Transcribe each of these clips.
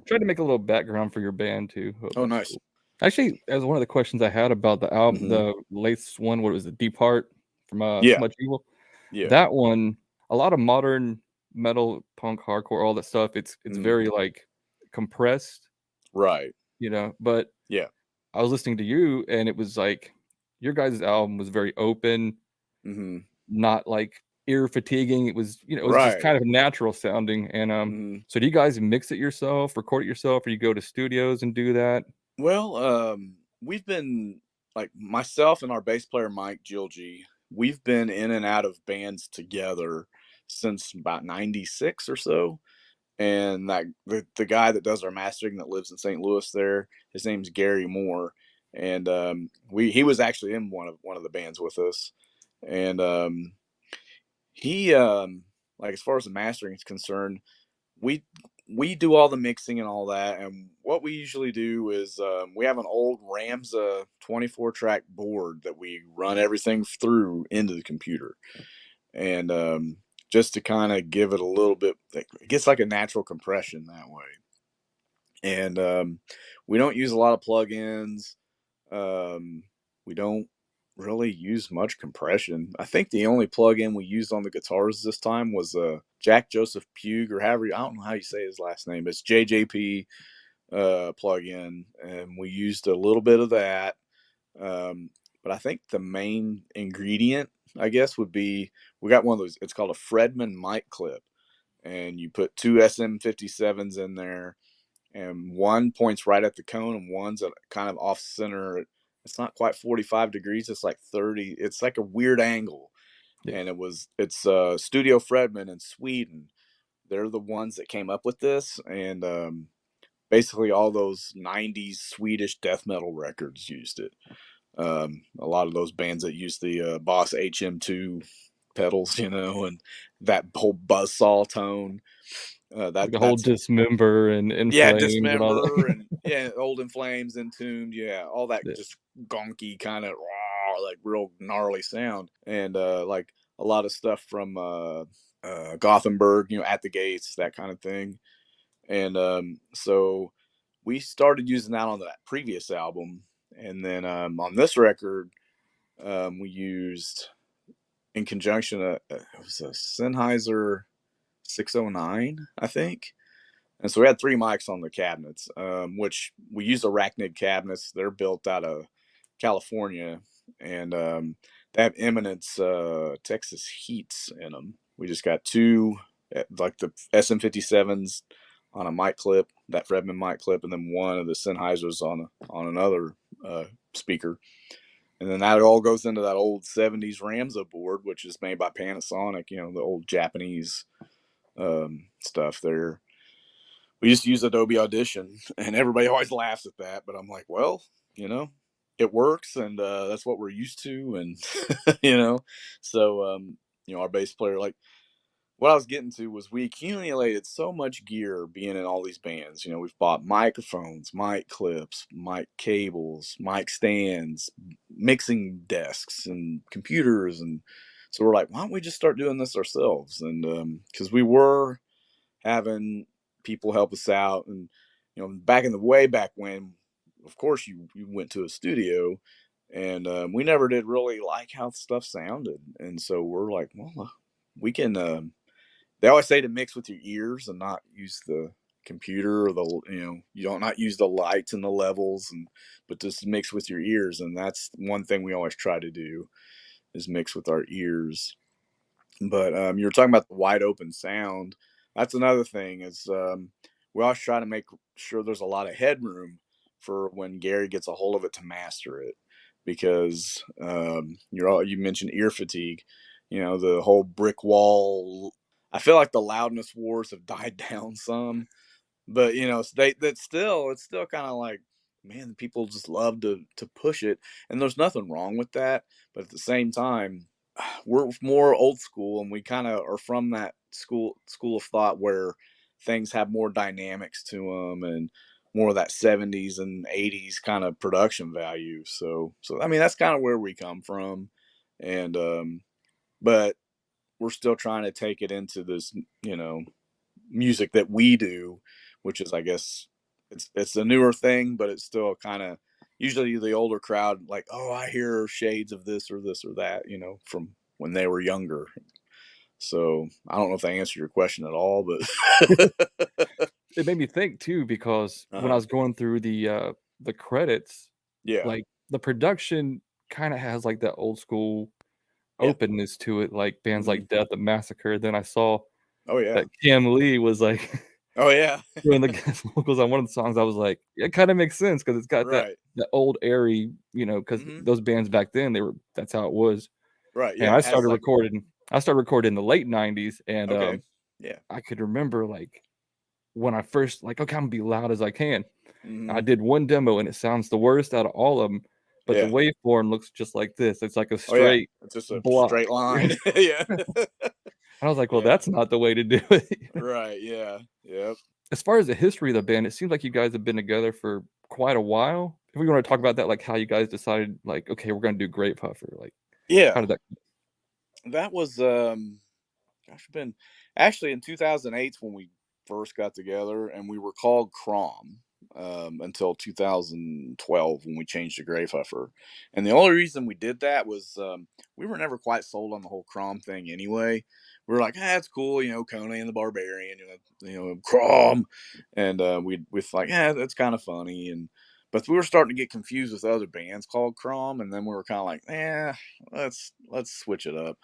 tried to make a little background for your band too. Oh, Oh, that's nice. cool. Actually, as one of the questions I had about the album, Hmm. the latest one, what was it, Deep Heart from Yeah, Much Evil? yeah. That one, a lot of modern metal, punk, hardcore, all that stuff. It's Hmm. very like compressed, Right. But Yeah. I was listening to you, and it was like your guys' album was very open, Hmm. not like ear fatiguing. It was, it was just Right. kind of natural sounding. And Hmm. so do you guys mix it yourself, record it yourself, or you go to studios and do that? Well, we've been like myself and our bass player Mike Gilgy. We've been in and out of bands together since about '96 or so. And that the guy that does our mastering that lives in St. Louis there, his name's Gary Moore, and we he was actually in one of the bands with us, and he like as far as the mastering is concerned, we we do all the mixing and all that, and what we usually do is we have an old Ramza 24 track board that we run everything through into the computer, and just to kind of give it a little bit, it gets like a natural compression that way. And we don't use a lot of plugins. Um, we don't really use much compression. I think the only plugin we used on the guitars this time was Jack Joseph Pugue, or however I don't know how you say his last name. It's JJP plugin, and we used a little bit of that. Um, but I think the main ingredient, I guess, would be we got one of those. It's called a Fredman mic clip, and you put two SM57s in there, and one points right at the cone, and one's at kind of off center. It's not quite 45 degrees. It's like 30. It's like a weird angle. Yeah. And it's Studio Fredman in Sweden. They're the ones that came up with this, and basically all those '90s Swedish death metal records used it. A lot of those bands that use the Boss HM2 pedals, and that whole buzzsaw tone. Like the whole That's dismember and in Yeah, flames and all Dismember, that. and yeah, Old in Flames, Entombed, yeah, all that Yeah. just gonky kind of raw, like real gnarly sound, and like a lot of stuff from Gothenburg, At the Gates, that kind of thing, and so we started using that on that previous album, and then on this record, we used in conjunction it was a Sennheiser 609, I think, and so we had three mics on the cabinets, which we use Arachnid cabinets. They're built out of California, and they have Eminence Texas heats in them. We just got two, like the SM57s on a mic clip, that Fredman mic clip, and then one of the Sennheisers on another speaker. And then that all goes into that old '70s Ramza board, which is made by Panasonic. The old Japanese stuff there. We just use Adobe Audition, and everybody always laughs at that. But I'm like, well, you know, it works, and that's what we're used to, and you know, so our bass player, like, what I was getting to was we accumulated so much gear being in all these bands. We've bought microphones, mic clips, mic cables, mic stands, mixing desks, and computers, and so we're like, why don't we just start doing this ourselves? And because we were having people help us out, and back in the way back when, of course, you went to a studio, and we never did really like how stuff sounded, and so we're like, well, we can they always say to mix with your ears and not use the computer, or you don't not use the lights and the levels, but just mix with your ears, and that's one thing we always try to do, is mix with our ears. But you were talking about the wide open sound. That's another thing, is we always try to make sure there's a lot of headroom for when Gary gets a hold of it to master it, because you mentioned ear fatigue. The whole brick wall. I feel like the loudness wars have died down some, but it's still kind of like, man, people just love to push it, and there's nothing wrong with that. But at the same time, we're more old school, and we kind of are from that school of thought where things have more dynamics to them, and more of that '70s and '80s kind of production value. So I mean, that's kind of where we come from, and but we're still trying to take it into this, music that we do, which is, I guess, it's a newer thing, but it's still kind of usually the older crowd like, oh, I hear shades of this or that, from when they were younger. So I don't know if I answered your question at all, but It made me think too because when I uh-huh. was going through the credits, Yeah. like, the production kinda has, like, that old school Yeah. openness to it, like bands Hmm. like Death and Massacre. Then I saw Oh yeah. that Kim Lee was, like, Oh yeah. doing the guest vocals on one of the songs. I was like, "It kinda makes sense because 'cause it's got that Right. that old airy," because Hmm. those bands back then, that's how it was. Right. And Yeah. It has like. I started recording in the late '90s, and, Okay. Yeah. I could remember, like, when I first like, "Okay, Imma be loud as I can." I Hmm. did one demo, and it sounds the worst out of all of them, but the Yeah. waveform looks just like this. It's like a Oh yeah. straight It's just a block. straight line. Yeah. I was like, "Well, Yeah. that's not the way to do it." Right. Yeah. Yep. As far as the history of the band, it seems like you guys have been together for quite a while. If we wanna talk about that, like, how you guys decided, like, "Okay, we're gonna do Gravehuffer," like, how Yeah. did that That was gosh, been actually in 2008 when we first got together, and we were called Crom until 2012 when we changed to Gravehuffer. And the only reason we did that was we were never quite sold on the whole Crom thing anyway. We were like, ah, that's cool, Conan the Barbarian, Crom, and we like, yeah, that's kind of funny, and but we were starting to get confused with other bands called Crom, and then we were kind of like, yeah, let's switch it up,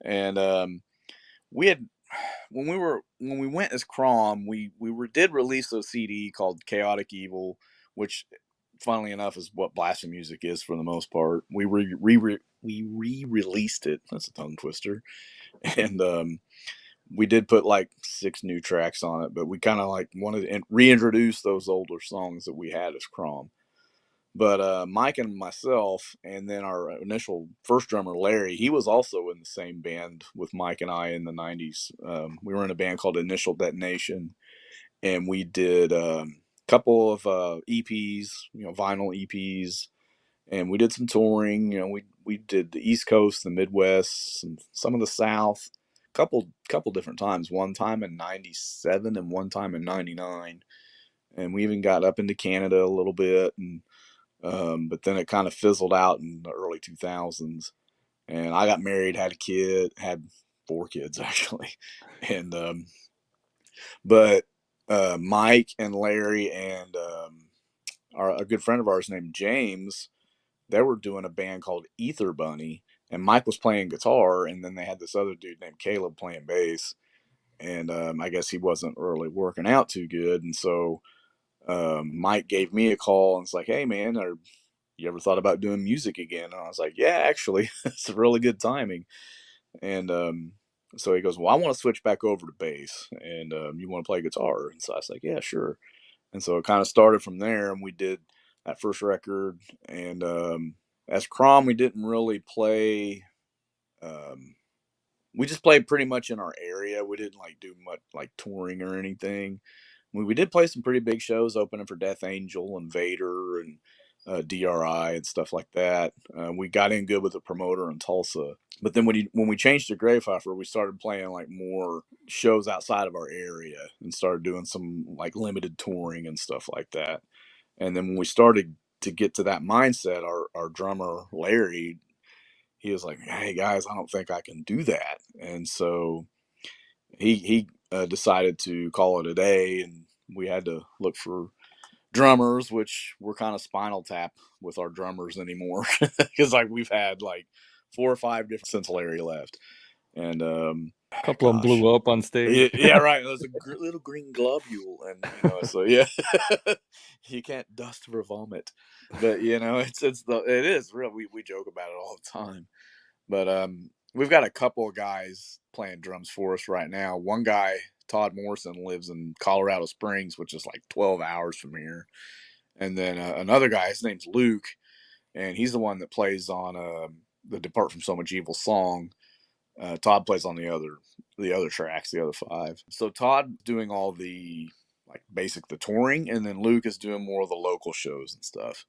and we had when we went as Crom, we did release a CD called Chaotic Evil, which, funnily enough, is what blasphemy music is for the most part. We released it. That's a tongue twister, and we did put like 6 new tracks on it, but we kind of like wanted to reintroduce those older songs that we had as Crom. But Mike and myself, and then our initial first drummer Larry, he was also in the same band with Mike and I in the '90s. We were in a band called Initial Detonation, and we did a couple of EPs, vinyl EPs, and we did some touring. We did the East Coast, the Midwest, some of the South, couple different times. One time in '97 and one time in '99, and we even got up into Canada a little bit, and but then it kind of fizzled out in the early 2000s. And I got married, had a kid, had 4 kids actually. And, but Mike and Larry and a good friend of ours named James, they were doing a band called Ether Bunny. And Mike was playing guitar, and then they had this other dude named Caleb playing bass. And I guess he wasn't really working out too good. And so Mike gave me a call and it's like, hey, man, you ever thought about doing music again? And I was like, yeah, actually, it's really good timing. And so he goes, well, I want to switch back over to bass, and you want to play guitar? And so I was like, yeah, sure. And so it kind of started from there, and we did that first record. And as Crom, we didn't really play. Um, we just played pretty much in our area. We didn't like do much like touring or anything. We did play some pretty big shows, opening for Death Angel and Vader and DRI and stuff like that. We got in good with the promoter in Tulsa, but then when we changed to Gravehuffer, we started playing like more shows outside of our area and started doing some like limited touring and stuff like that. And then when we started to get to that mindset, our drummer Larry, he was like, "Hey guys, I don't think I can do that," and so he decided to call it a day, and we had to look for drummers, which we're kind of Spinal Tap with our drummers anymore because like we've had like 4 or 5 different since Larry left, and couple of them gosh, blew up on stage. yeah, right. There's a little green globule, and so yeah, you can't dust for vomit, but it is real. We joke about it all the time. But we've got a couple of guys playing drums for us right now. One guy, Todd Morrison, lives in Colorado Springs, which is like 12 hours from here. And then another guy, his name's Luke, and he's the one that plays on the "Depart from So Much Evil" song. Todd plays on the other tracks, the other 5. So Todd doing all the like basic the touring, and then Luke is doing more of the local shows and stuff.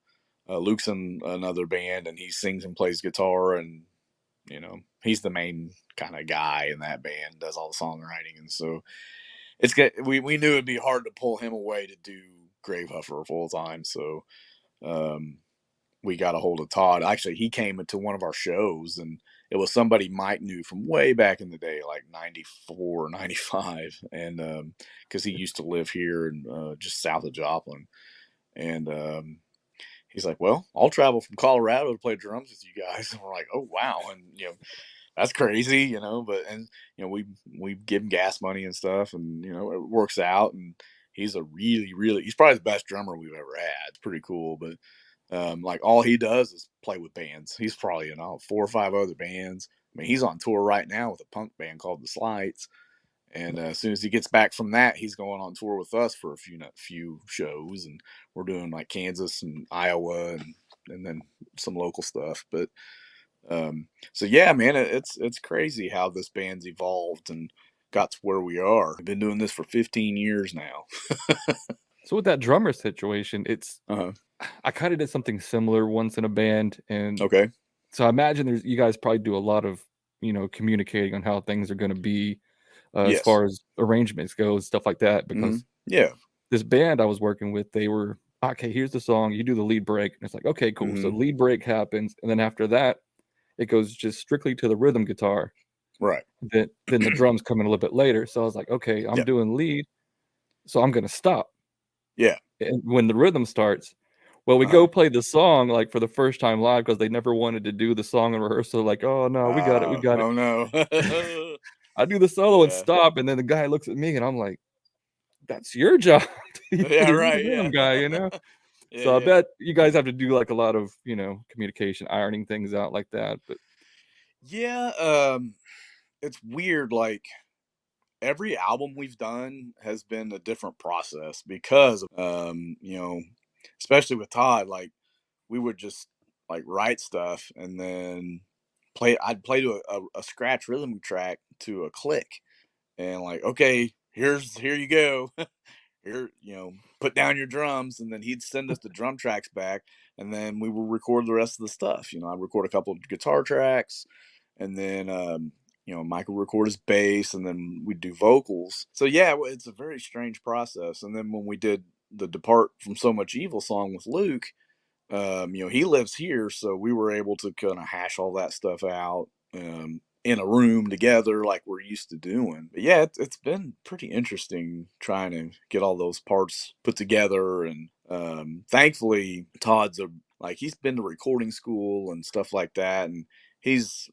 Luke's in another band, and he sings and plays guitar, and he's the main kind of guy in that band, does all the songwriting, and so it's good. We knew it'd be hard to pull him away to do Gravehuffer full time. So um, we got a hold of Todd. Actually, he came into one of our shows, and it was somebody Mike knew from way back in the day, like 94, 95. And because he used to live here and just south of Joplin. And he's like, "Well, I'll travel from Colorado to play drums with you guys." And we're like, "Oh, wow." And, that's crazy, but, and, we give him gas money and stuff, and, it works out. And he's a really, really, he's probably the best drummer we've ever had. It's pretty cool. But like, all he does is play with bands. He's probably in all 4 or 5 other bands. I mean, he's on tour right now with a punk band called the Slights. And as soon as he gets back from that, he's going on tour with us for a few shows, and we're doing like Kansas and Iowa, and then some local stuff. But so yeah, man, it's crazy how this band's evolved and got to where we are. We've been doing this for 15 years now. So with that drummer situation, it's Uh-huh. I kind of did something similar once in a band, and Okay. so I imagine there's you guys probably do a lot of communicating on how things are going to be as Yes. far as arrangements go, stuff like that. Hmm. Because Yeah. this band I was working with, they were okay. Here's the song. You do the lead break, and it's like okay, cool. So Hmm. lead break happens, and then after that, it goes just strictly to the rhythm guitar. Right. Then the drums come in a little bit later. So I was like, okay, I'm Yeah. doing lead, so I'm gonna stop. Yeah. And when the rhythm starts, well, we go Uh-huh. play the song, like, for the first time live because they never wanted to do the song in rehearsal, like, "Oh, no, we got it." Oh no. I do the solo and Yeah. stop, and then the guy looks at me, and I'm like, "That's your job. You're Yeah. the Right. rhythm Yeah. guy, you know?" Yeah. So I Yeah. bet you guys have to do, like, a lot of, communication, ironing things out like that, but Yeah. It's weird. Like, every album we've done has been a different process because especially with Todd, like, we would just like write stuff and then I'd play to a scratch rhythm track to a click, and like, okay, here you go. Here, put down your drums. And then he'd send us the drum tracks back, and then we would record the rest of the stuff. I'd record a couple of guitar tracks, and then Michael would record his bass, and then we'd do vocals. So yeah, it's a very strange process. And then when we did the Depart from So Much Evil song with Luke, he lives here, so we were able to kind of hash all that stuff out in a room together like we're used to doing. But yeah, it's been pretty interesting trying to get all those parts put together. And thankfully, Todd's he's been to recording school and stuff like that, and he's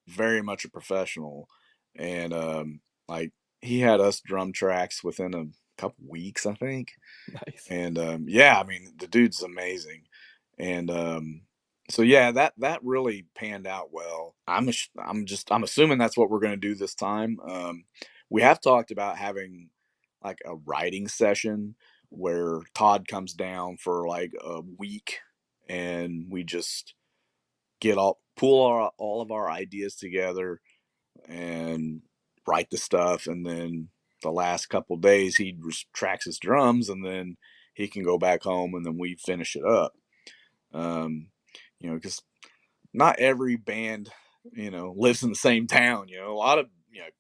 very much a professional. And like, he had us drum tracks within a couple weeks, I think. nice. And yeah, I mean, the dude's amazing. And so yeah, that really panned out well. I'm assuming that's what we're going to do this time. We have talked about having like a writing session where Todd comes down for like a week, and we just pull all of our ideas together and write the stuff. And then the last couple days he tracks his drums, and then he can go back home, and then we finish it up. um because not every band lives in the same town. A lot of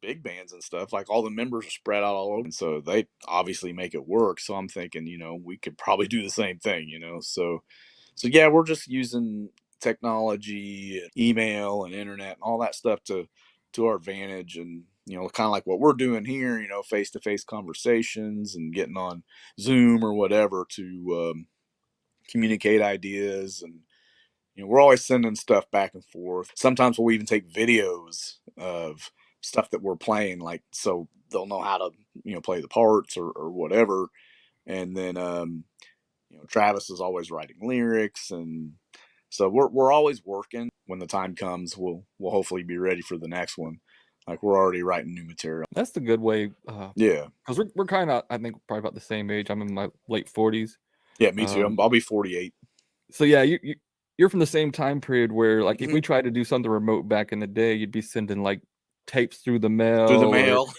big bands and stuff, like, all the members are spread out all over, and so they obviously make it work. So I'm thinking, we could probably do the same thing. So yeah, we're just using technology and email and internet and all that stuff to our advantage. And kind of like what we're doing here, face to face conversations and getting on Zoom or whatever to communicate ideas. And we're always sending stuff back and forth. Sometimes we'll even take videos of stuff that we're playing, like, so they'll know how to play the parts or whatever. And then Travis is always writing lyrics, and so we're always working. When the time comes, we'll hopefully be ready for the next one. Like, we're already writing new material. That's the good way, Yeah, 'cause we're kinda, I think, probably about the same age. I'm in my late 40s. yeah, me too. Um, I'll be 48. so yeah, you're from the same time period where, like, if we Hmm. tried to do something remote back in the day, you'd be sending, like, tapes through the mail Through the or mail.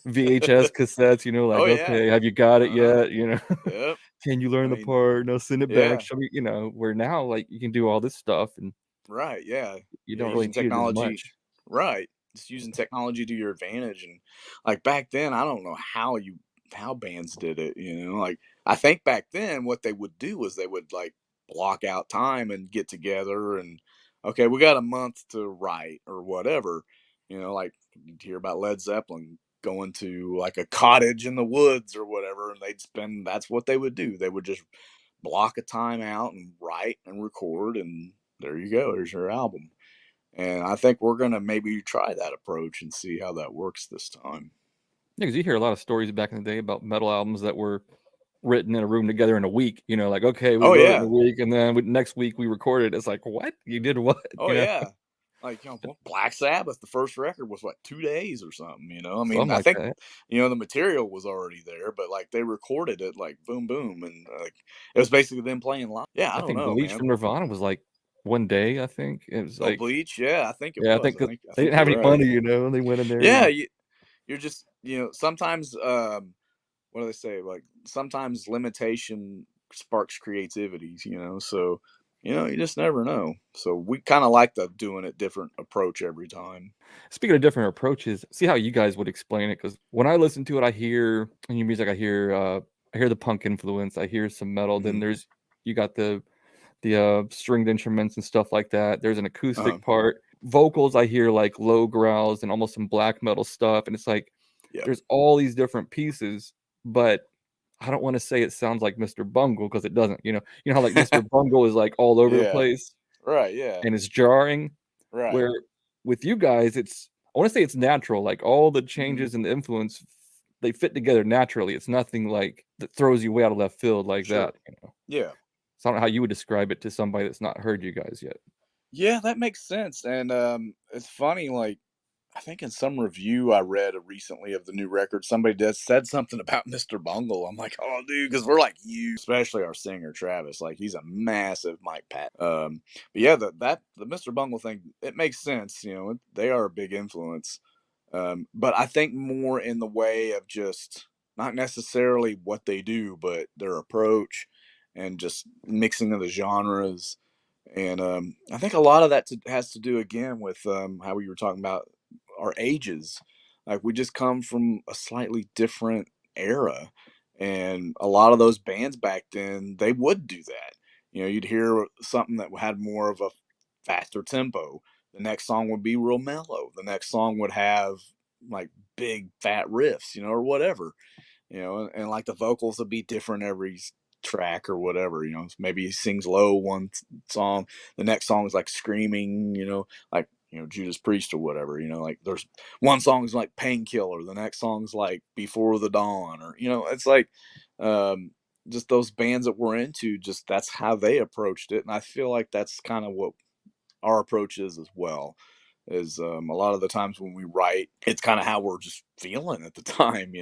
VHS cassettes, like, Oh yeah. "Okay, have you got it Uh-huh. yet?" Yep. "Can you learn I the mean, part? No, send it back, yeah. show me," where now, like, you can do all this stuff and Right, yeah. you Yeah, don't really using need it as technology. much. Right. Just using technology to your advantage. And like, back then, I don't know how bands did it. Like, I think back then what they would do is they would like block out time and get together and okay, we got a month to write or whatever. Like you'd hear about Led Zeppelin going to like a cottage in the woods or whatever, and they'd spend that's what they would do. They would just block a time out and write and record, and there you go, there's your album. And I think we're gonna maybe try that approach and see how that works this time. Yeah, 'cause you hear a lot of stories back in the day about metal albums that were written in a room together in a week, like, "Okay, we Oh wrote it in a yeah. week, and then next week we recorded." It's like, "What? You did what?" Oh yeah. Like, Black Sabbath, the first record was what, 2 days or something, I mean, Something I like think, that. the material was already there, but like they recorded it like boom boom and like it was basically them playing live. Yeah, I I don't think know, Bleach man. from Nirvana was, like, 1 day, I think. It was Oh, like Bleach, yeah, I think it yeah, I was. think I 'cause think I they think didn't have you're any right. money, and they went in there Yeah, and you're just, sometimes what do they say? Like sometimes limitation sparks creativity, so you just never know. So we kind of like the doing it different approach every time. speaking of different approaches, see how you guys would explain it. Because when I listen to it, I hear in your music, I hear the punk influence, I hear some metal, then Mhm. you got the stringed instruments and stuff like that. There's an Uh-huh. acoustic part. Vocals, I hear like low growls and almost some black metal stuff. And it's like Yeah. there's all these different pieces, but I don't want to say it sounds like Mr. Bungle because it doesn't. You know how like Mr. Bungle is like all over the Yeah. place Right, yeah. and it's jarring. Right. Where with you guys, I want to say it's natural. Like all the Mhm. changes and the influence, they fit together naturally. It's nothing like that throws you way out of left field like Sure. that. Yeah. So I don't know how you would describe it to somebody that's not heard you guys yet. Yeah, that makes sense, and, it's funny, like, I think in some review I read recently of the new record, somebody just said something about Mr. Bungle. I'm like, "Oh, dude," because 'cause we're like you, especially our singer, Travis, like, he's a massive Mike Pat. But yeah, the Mr. Bungle thing, it makes sense, they are a big influence. But I think more in the way of just not necessarily what they do, but their approach and just mixing of the genres. And I think a lot of that has to do again with how we were talking about our ages. Like we just come from a slightly different era, and a lot of those bands back then they would do that. You'd hear something that had more of a faster tempo. The next song would be real mellow. The next song would have like big fat riffs, or whatever, and like the vocals would be different every track or whatever, maybe he sings low one song, the next song is like screaming, like, Judas Priest or whatever, like there's one song's like Painkiller, the next song's like Before the Dawn, or, it's like, um, just those bands that we're into, just that's how they approached it. And I feel like that's kind of what our approach is as well. Is a lot of the times when we write, it's kind of how we're just feeling at the time,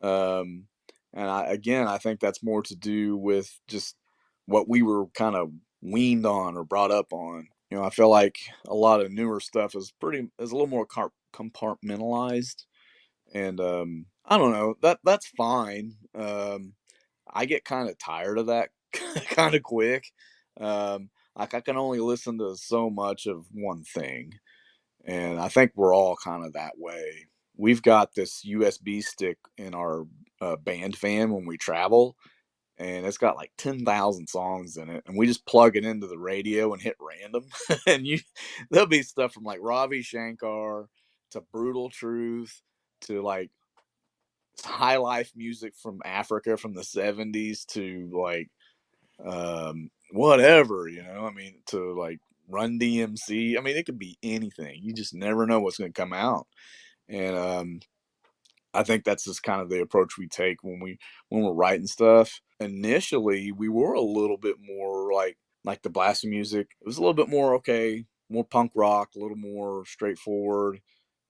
um, and I think that's more to do with just what we were kind of weaned on or brought up on. I feel like a lot of newer stuff is a little more compartmentalized, and I don't know, that's fine. I get kind of tired of that kind of quick. Like I can only listen to so much of one thing, and I think we're all kind of that way. We've got this USB stick in our band van when we travel, and it's got like 10,000 songs in it. And we just plug it into the radio and hit random. And there'll be stuff from like Ravi Shankar to Brutal Truth to like high life music from Africa from the 70s to like whatever, I mean, to like Run DMC. I mean, it could be anything. You just never know what's going to come out. And I think that's just kind of the approach we take when we're writing stuff. Initially, we were a little bit more like the blast music. It was a little bit more okay, more punk rock, a little more straightforward,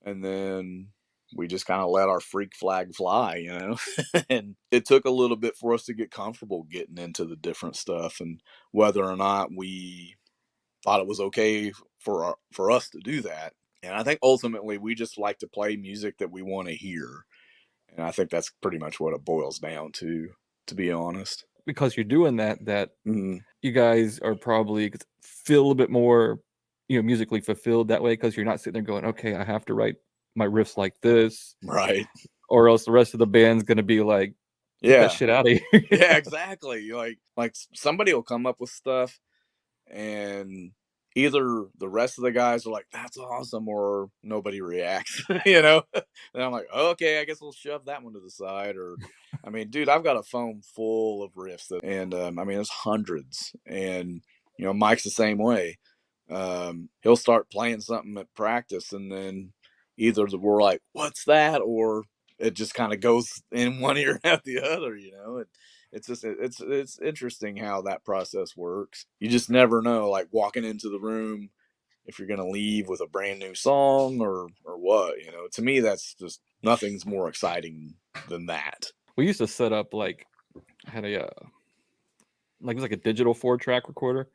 and then we just kind of let our freak flag fly, and it took a little bit for us to get comfortable getting into the different stuff and whether or not we thought it was okay for us to do that. And I think ultimately we just like to play music that we want to hear. And I think that's pretty much what it boils down to be honest. Because you're doing that Mhm. you guys are probably feel a bit more, musically fulfilled that way because you're not sitting there going, "Okay, I have to write my riffs like this," Right. or else the rest of the band's gonna be like Get that Yeah. shit out of here. Yeah, exactly. Like somebody will come up with stuff and either the rest of the guys are like, "That's awesome," or nobody reacts, you know? And I'm like, "Okay, I guess we'll shove that one to the side," or I mean, dude, I've got a phone full of riffs and, I mean, there's hundreds, and, Mike's the same way. He'll start playing something at practice, and then either we're like, "What's that?" or it just kinda goes in one ear out the other, it's just it's interesting how that process works. You just never know, like walking into the room, if you're gonna leave with a brand new song or what. To me, that's just nothing's more exciting than that. We used to set up like had a like it was like a digital 4-track recorder.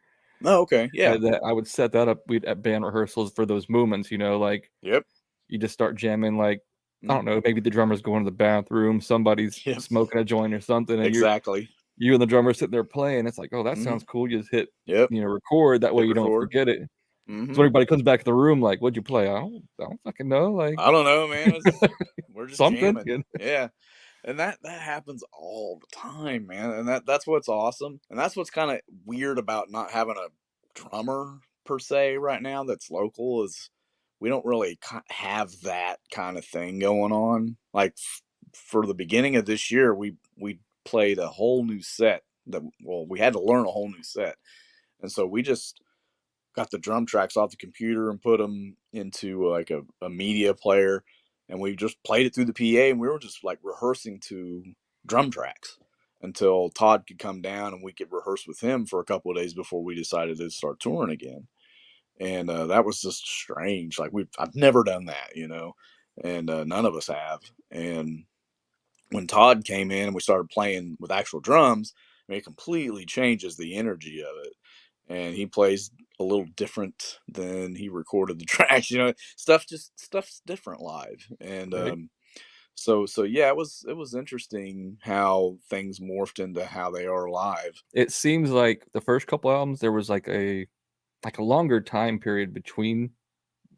Oh, okay, yeah, That I would set that up we'd at band rehearsals for those moments, like yep, you just start jamming like I don't mm, know, maybe the drummer's going to the bathroom, somebody's yep, smoking a joint or something, and exactly, you and the drummer sitting there playing. It's like, oh, that hmm sounds cool. You just hit, yep, record. That way hit you don't record, forget it. So hmm everybody comes back to the room like, what'd you play? I don't fucking know. Like I don't know, man. We're just something. jamming, yeah. And that happens all the time, man. And that's what's awesome. And that's what's kind of weird about not having a drummer per se right now that's local is we don't really have that kind of thing going on. Like for the beginning of this year, we played a whole new set that well, we had to learn a whole new set. And so we just got the drum tracks off the computer and put them into like a media player, and we just played it through the PA, and we were just like rehearsing to drum tracks until Todd could come down and we could rehearse with him for a couple of days before we decided to start touring again. And that was just strange. Like I've never done that, and none of us have. And when Todd came in and we started playing with actual drums, I mean, it completely changes the energy of it. And he plays a little different than he recorded the tracks. Stuff's different live. And Right. so yeah, it was interesting how things morphed into how they are live. It seems like the first couple albums there was like a longer time period between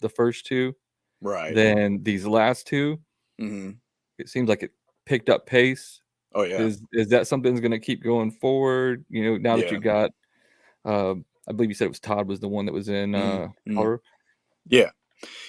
the first two Right. than these last two. Hmm. It seems like it picked up pace. Oh yeah. Is that something that's gonna keep going forward? Now that you Yeah. got I believe you said it was Todd was the one that was in Hmm. Hmm. Colorado. Yeah.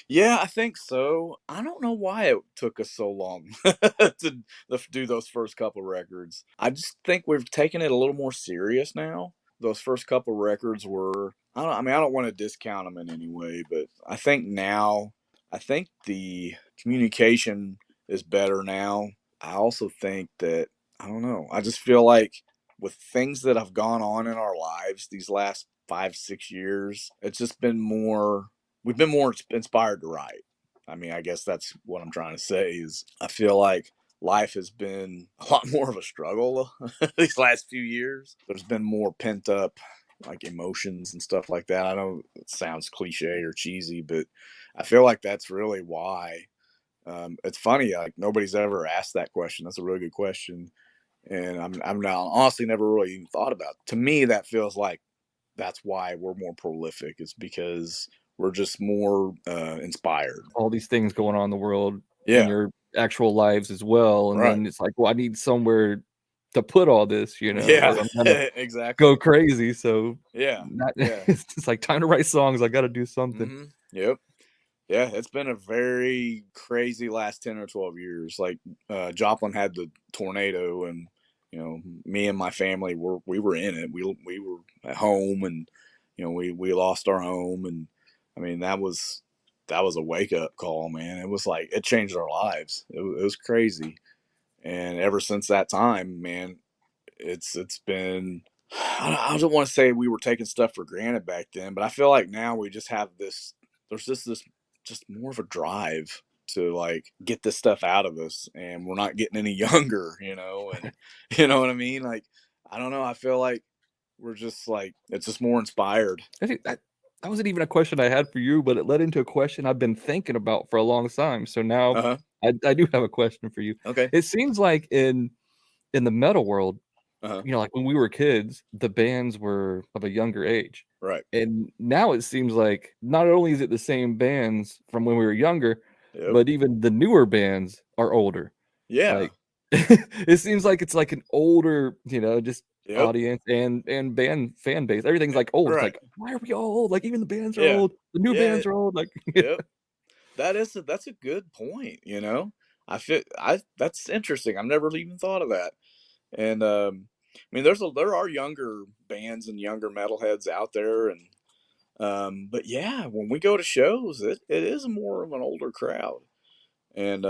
Yeah, I think so. I don't know why it took us so long to do those first couple records. I just think we've taken it a little more serious now. Those first couple records were, I mean, I don't want to discount them in any way, but I think now, I think the communication is better now. I also think that, I don't know, I just feel like with things that have gone on in our lives these last 5, 6 years, it's just been more we've been more inspired to write. I mean, I guess that's what I'm trying to say is I feel like life has been a lot more of a struggle these last few years. There's been more pent up like emotions and stuff like that. I know it sounds cliche or cheesy, but I feel like that's really why. It's funny, like nobody's ever asked that question. That's a really good question, and I'm now honestly never really even thought about it. To me, that feels like that's why we're more prolific is because we're just more inspired. All these things going on in the world in Yeah. your actual lives as well, and Right. then it's like, well, I need somewhere to put all this, Yeah. or I'm gonna go Exactly. crazy. So Yeah. not Yeah. it's just like time to write songs. I got to do something. Yep. Yeah. It's been a very crazy last 10 or 12 years. Like Joplin had the tornado, and me and my family we were in it. We were at home, and we lost our home, and I mean that was a wake up call, man. It was like it changed our lives. It was crazy. And ever since that time, man, it's been. I don't want to say we were taking stuff for granted back then, but I feel like now we just have this. There's this just more of a drive to like get this stuff out of us, and we're not getting any younger, and you know what I mean. Like I don't know. I feel like we're just like it's just more inspired. I think that wasn't even a question I had for you, but it led into a question I've been thinking about for a long time. So now Uh huh. I do have a question for you. Okay. It seems like in the metal world, Uh huh. like when we were kids, the bands were of a younger age. Right. And now it seems like not only is it the same bands from when we were younger, Yep. but even the newer bands are older. Yeah. Like It seems like it's like an older, just Yep. audience and band fan base. Everything's like old. It's Right. like, why are we all old? Like even the bands are Yeah. old. The new Yeah. bands are old. Like Yep. That's a good point, you know? I that's interesting. I've never even thought of that. And, I mean, there are younger bands and younger metalheads out there, and, but yeah, when we go to shows, it is more of an older crowd. And,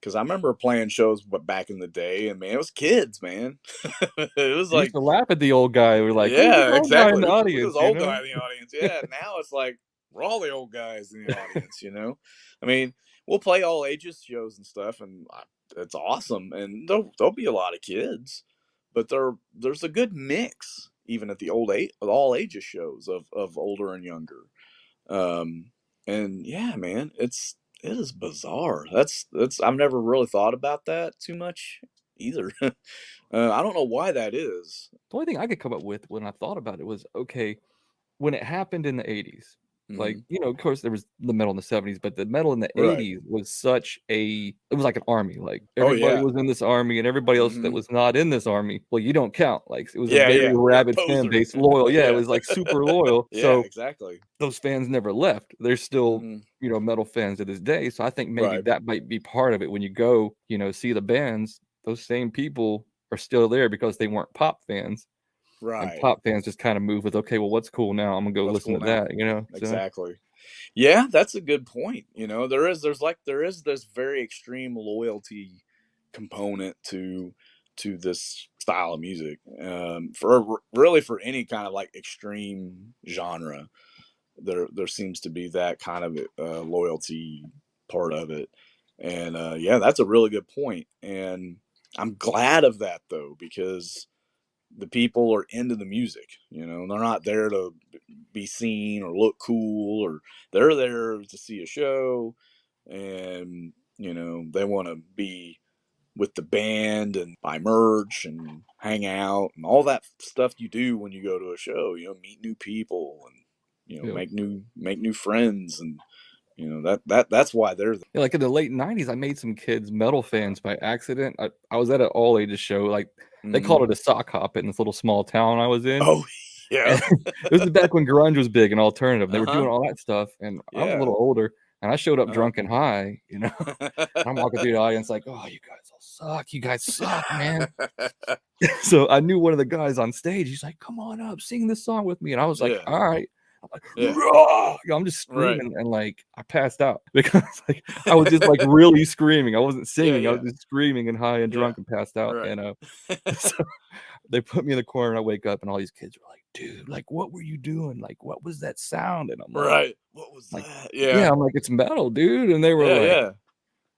because I remember playing shows back in the day, and man, it was kids, man. It was you used like, to laugh at the old guy. We're like, who's this yeah, old guy in exactly. the Who's this audience? old guy in the audience? Yeah, now it's like we're all the old guys in the audience, you know? I mean, we'll play all ages shows and stuff, and it's awesome. And there'll be a lot of kids, but there's a good mix even at the all ages shows of older and younger. Um, and yeah, man, it is bizarre. That's I've never really thought about that too much either. I don't know why that is. The only thing I could come up with when I thought about it was, okay, when it happened in the 80s, like, Hmm. of course there was the metal in the 70s, but the metal in the Right. 80s was it was like an army. Like Oh everybody yeah. was in this army and everybody else that Hmm. was not in this army, well, you don't count. Like it was a Yeah, very yeah, yeah, rabid fan poser. base, loyal. Yeah, it Yeah. was like super loyal. Yeah, So exactly. those fans never left. They're still, Mhm. metal fans to this day. So I think maybe Right, that might be part of it. When you go, see the bands, those same people are still there because they weren't pop fans. And right. pop fans just kind of move with, okay, well, what's cool now? I'm gonna go What's listen cool to now? that. So Exactly. Yeah, that's a good point, you know, there is this very extreme loyalty component to this style of music, really for any kind of, like, extreme genre. There seems to be that kind of, loyalty part of it, and, yeah, that's a really good point, and I'm glad of that, though, because the people are into the music. You know, they're not there to be seen or look cool, or they're there to see a show, and they want to be with the band and buy merch and hang out and all that stuff you do when you go to a show. You know, meet new people and yeah. make new friends, and that's why they're there. Yeah, like in the late '90s, I made some kids metal fans by accident. I was at an all ages show. Like they Hmm. called it a sock hop in this little small town I was in. Oh, yeah. And this is back when grunge was big and alternative. They Uh were huh. doing all that stuff, and I was a Yeah. little older, and I showed up Uh drunk and high. And I'm walking through the audience like, "Oh, you guys all suck. You guys suck, man." huh. So I knew one of the guys on stage. He's like, "Come on up, sing this song with me." And I was like, Yeah. "All right." I'm like, Yeah. "Rah!" I'm just Right. screaming and like I passed out because like I was just like really screaming. I wasn't Yeah, singing. I was yeah, just screaming and high and yeah. drunk and passed out. Right. And so they put me in the corner and I wake up and all these kids were like, "Dude, like what were you doing? Like what was that sound?" And I'm Right. What was like, that? yeah, Yeah. I'm like, "It's metal, dude." And they were Yeah, like, yeah.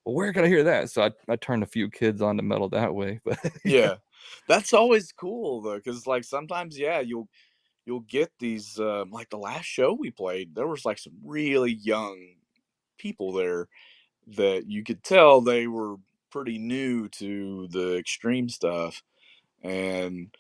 "Well, where can I hear that?" So I turned a few kids on to metal that way. But yeah. Yeah. That's always cool though, because like sometimes, yeah, you'll get these like the last show we played, there was like some really young people there that you could tell they were pretty new to the extreme stuff. And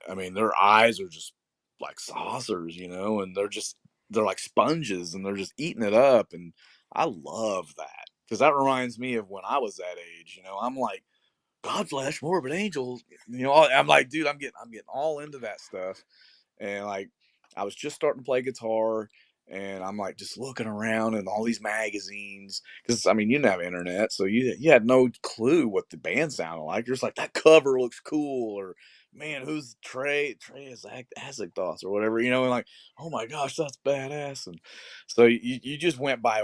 I mean, their eyes are just like saucers, and they're like sponges, and they're just eating it up, and I love that because that reminds me of when I was that age. I'm like Godflesh, Morbid Angels. I'm like, dude, I'm getting all into that stuff, and like I was just starting to play guitar, and I'm like just looking around in all these magazines because I mean you didn't have internet, so you had no clue what the band sounded like. You're just like that cover looks cool, or man, who's Trey is Acid Thoughts or whatever, and like, oh my gosh, that's badass. And so you just went by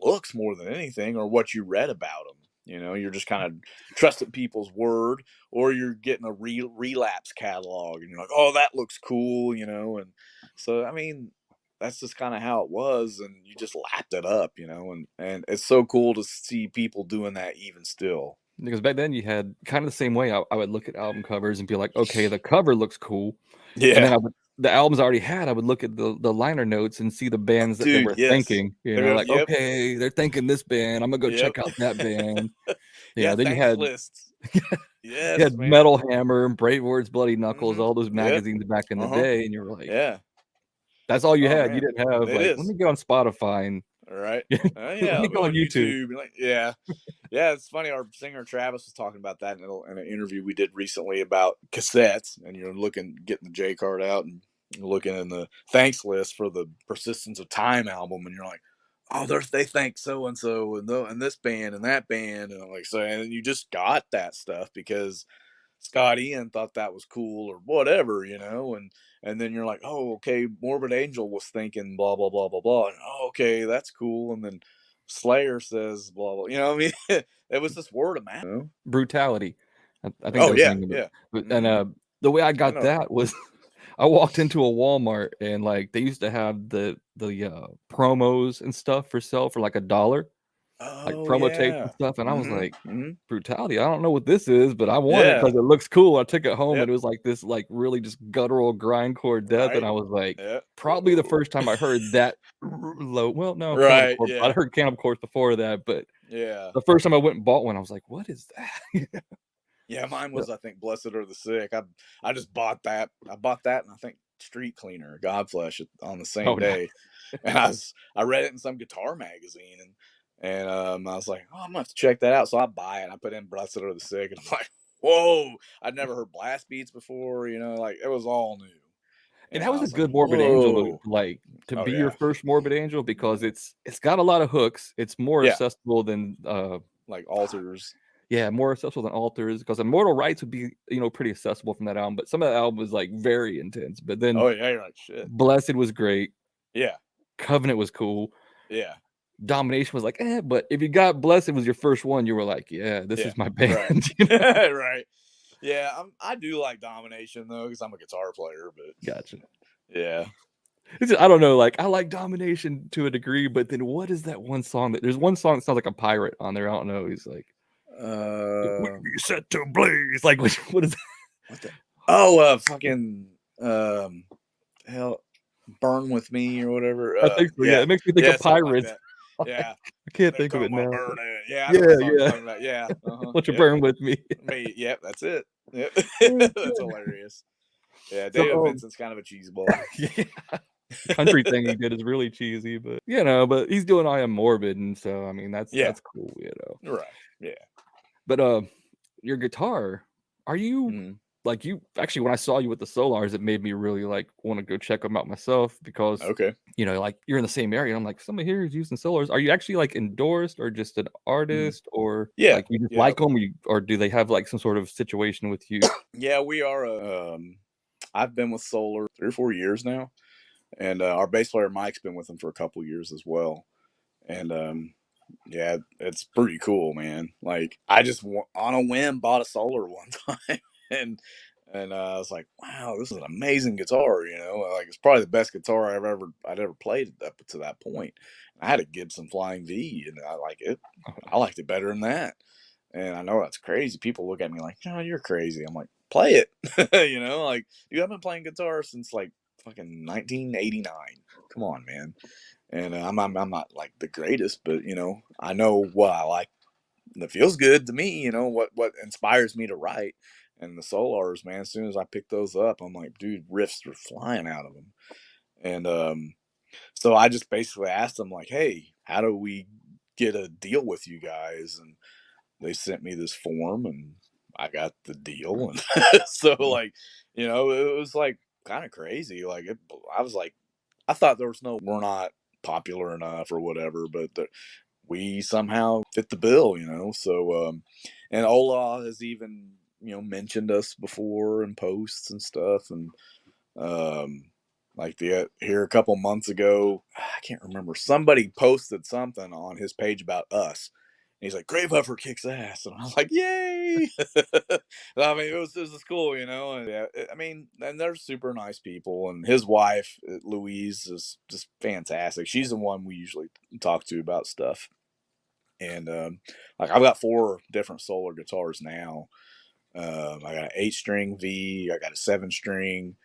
looks more than anything, or what you read about them. You're just kind of trusting people's word, or you're getting a relapse catalog and you're like, oh, that looks cool, and so I mean that's just kind of how it was, and you just lapped it up, and it's so cool to see people doing that even still. Because back then you had kind of the same way. I would look at album covers and be like, okay, the cover looks cool. And then Yeah. the albums I already had, I would look at the liner notes and see the bands that they Dude, were yes. thinking, like, Yep. okay, they're thinking this band. I'm gonna go Yep. check out that band. Yeah, Then thanks lists. you Yes, had man. Metal Hammer and Brave Words, Bloody Knuckles, Hmm. all those Yep. magazines back in the Uh-huh. day, and you were like, Yeah. that's all you Oh had. You man, didn't have it like, let is. me go on Spotify and All right. Yeah, Let me I'll go go on on YouTube. YouTube. Like, yeah. Yeah, it's funny. Our singer Travis was talking about that in an interview we did recently about cassettes, and you're looking, getting the J card out and looking in the thanks list for the Persistence of Time album, and you're like, oh, they thank so and so and this band and that band, and I'm like, so, and you just got that stuff because Scott Ian thought that was cool or whatever, and then you're like, oh, okay, Morbid Angel was thinking blah blah blah blah blah, and oh, okay, that's cool, and then Slayer says blah blah, what I mean? It was just word of mouth. Brutality. I think that Oh was the yeah, name of it. yeah. But and, Hmm. the way I I got know. that was I walked into a Walmart and, like, they used to have the promos and stuff for sale for, like, $1, like, Oh promo tapes and yeah. stuff, and I was Hmm. like, Hmm. "Brutality, I don't know what this is, but I want it Yeah. because it looks cool." I took it home, and Yep. it was, like, this, like, really just guttural grindcore death, and Right. I was like, Yep. probably the first time I heard that r low, well, no, Cannibal Right. Corpse. I Yeah. heard Cannibal Corpse before that, but Yeah. the first time I went and bought one, I was like, "What is that?" Yeah, mine So was, I think, Blessed Are the Sick. I just bought that. I bought that, and I think Street Cleaner, Godflesh, on the oh, same nice. day. And I read it in some guitar magazine, and I was like, oh, I'm gonna have to check that out. So I buy it. I put in Blessed Are the Sick, and I'm like, whoa! I'd never heard blast beats before. Like it was all new, And and that I was a was like, good Morbid Angel to, whoa! like, to Oh be your yeah, first Morbid Angel because it's got a lot of hooks. It's more yeah, accessible than, like altars. yeah, more accessible than Altars because Immortal Rights would be, pretty accessible from that album, but some of that album was, like, very intense, but then Oh yeah, you're like shit. Blessed was great, Yeah, Covenant was cool, yeah, Domination was like, "Eh," but if you got Blessed was your first one, you were like, "Yeah, this yeah. is my Right, band," right. Yeah, I do like Domination though, because I'm a guitar player. But Gotcha. yeah. It's just, I don't know, like, I like Domination to a degree, but then what is that one song there's one song that sounds like a pirate on there, I don't know, he's like, "We Uh, be set to blaze," like, which what is that? what the? Oh, fucking um, hell, burn with me or whatever. I think so, yeah, Yeah, it makes me think yeah, of something like pirates. that. Like, Yeah, I can't they think of talking it about now, but burning. Yeah, I know yeah, what song you're yeah. talking about. Yeah, "Won't you yep. burn with me?" Me, yep, that's it. Yep, Oh, that's good. hilarious. Yeah, So, David Vincent's kind of a cheeseball. yeah, country thing he did is really cheesy, but, but he's doing I Am Morbid, and so, I mean, Yeah, that's cool. right. Yeah. But, your guitar, are you Mhm. like, you actually, when I saw you with the Solars, it made me really, like, wanna go check them out myself because, Okay. like, you're in the same area, and I'm like, "Somebody here is using Solars." Are you actually, like, endorsed or just an Mhm. artist or, Yeah. like, you just Yeah. like them? Or do they have, like, some sort of situation with you? Yeah. We are. I've been with Solar 3 or 4 years now, and our bass player Mike's been with them for a couple years as well. And yeah, it's pretty cool, man. Like I just on a whim bought a Solar one time, and I was like, wow, this is an amazing guitar. Like it's probably the best guitar I'd ever played up to that point. I had a Gibson Flying V, and I like it. Oh, I nice. liked it better than that. And I know that's crazy. People look at me like, no, you're crazy. I'm like, play it. Like, dude, I've been playing guitar since like fucking 1989. Come on, man. And I'm not like the greatest, but I know what I like that feels good to me. What inspires me to write. And the Solars, man, as soon as I pick those up, I'm like, dude, riffs are flying out of them. And so I just basically asked them like, hey, how do we get a deal with you guys? And they sent me this form, and I got the deal. And so Cool. like, it was like kind of crazy. Like I was like, I thought there was no, we're not popular enough or whatever, but we somehow fit the bill. So and Ola has even mentioned us before in posts and stuff, and um like the here a couple months ago, I can't remember, somebody posted something on his page about us. And he's like, Gravehuffer kicks ass. And I was like, yay. I mean, it was just cool, and yeah, I mean, and they're super nice people. And his wife, Louise, is just fantastic. She's the one we usually talk to about stuff. And like I've got 4 different Solar guitars now. I got an 8 string V, I got a 7 string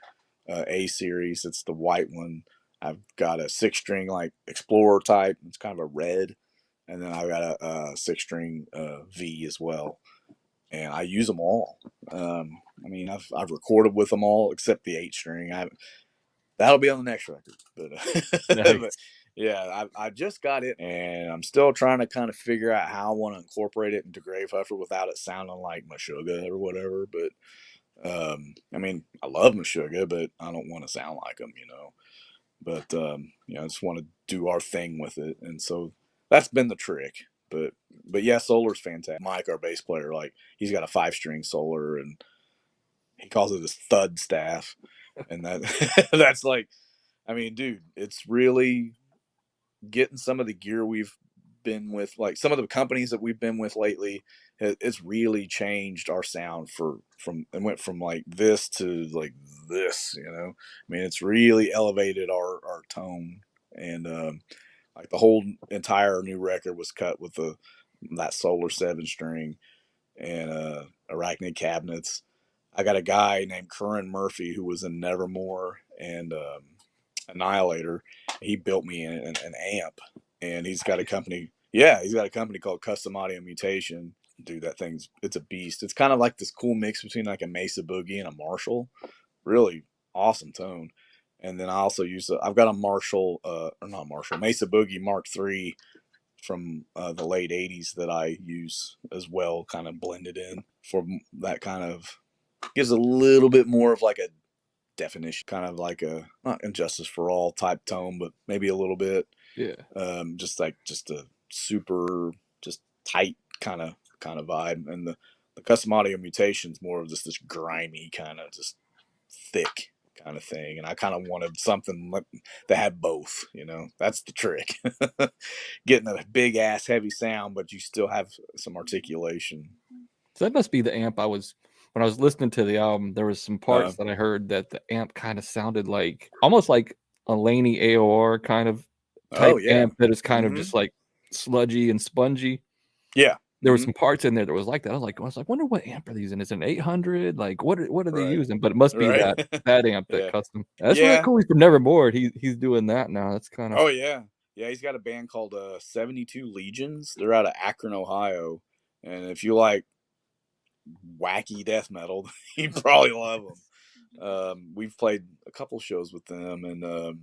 A series. It's the white one. I've got a 6 string like Explorer type. It's kind of a red, and then I've got a 6 string V as well. And I use them all. I mean, I've recorded with them all except the 8 string. That'll be on the next record, but but Nice. Yeah, I just got it, and I'm still trying to kind of figure out how I want to incorporate it into Gravehuffer without it sounding like Meshuggah or whatever. But I mean, I love Meshuggah, but I don't want to sound like them, you know. But I just want to do our thing with it, and so that's been the trick. But yeah, Solar's fantastic. Mike, our bass player, like he's got a 5-string Solar, and he calls it his thud staff, and that that's like, I mean, dude, it's really getting some of the gear we've been with, like some of the companies that we've been with lately. It's really changed our sound from it went from like this to like this. I mean, it's really elevated our tone, and like the whole entire new record was cut with the that Solar 7-string and Arachnid cabinets. I got a guy named Curran Murphy who was in Nevermore and Annihilator. He built me an amp, and he's got a company. Yeah, he's got a company called Custom Audio Mutation. Dude, that it's a beast. It's kind of like this cool mix between like a Mesa Boogie and a Marshall. Really awesome tone. And then I also I've got a Marshall, or not Marshall, Mesa Boogie Mark III from the late 80s that I use as well, kind of blended in for that kind of, gives a little bit more of like a definition, kind of like a not Injustice for All type tone, but maybe a little bit. Yeah. Just a super just tight kind of vibe, and the Custom Audio Mutations more of just this grimy kind of just thick kind of thing, and I kind of wanted something that had both. That's the trick. Getting a big ass heavy sound, but you still have some articulation. So that must be the amp when I was listening to the album, there was some Uh, parts that I heard that the amp kind of sounded like almost like a Laney AOR kind of oh type yeah. amp that is kind of Hmm. just like sludgy and spongy. Yeah. There were Hmm. some parts in there that was like that. I was like, wonder what amp are these in? Is it an 800? Like what are they Right. using? But it must be Right. that amp that Yeah. custom. That's really Yeah. cool. He's from Nevermore. He's doing that now. That's kind of Oh yeah, yeah. He's got a band called 72 Legions. They're out of Akron, Ohio, and if you like wacky death metal, you probably love them. We've played a couple shows with them, and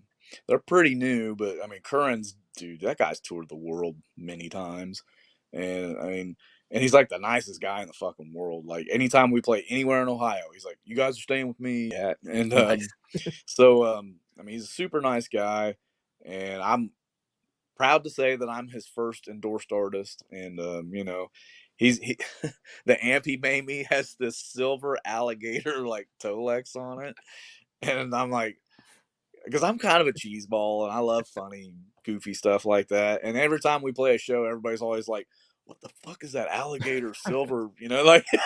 they're pretty new. But I mean, Curran's dude, that guy's toured the world many times, and I mean, and he's like the nicest guy in the fucking world. Like anytime we play anywhere in Ohio, he's like, "You guys are staying with me," yeah. And nice. I mean, he's a super nice guy, and I'm proud to say that I'm his first endorsed artist. And he the amp he made me has this silver alligator like Tolex on it, and I'm like, because I'm kind of a cheese ball and I love funny, goofy stuff like that. And every time we play a show, everybody's always like, "What the fuck is that alligator silver?" Like, You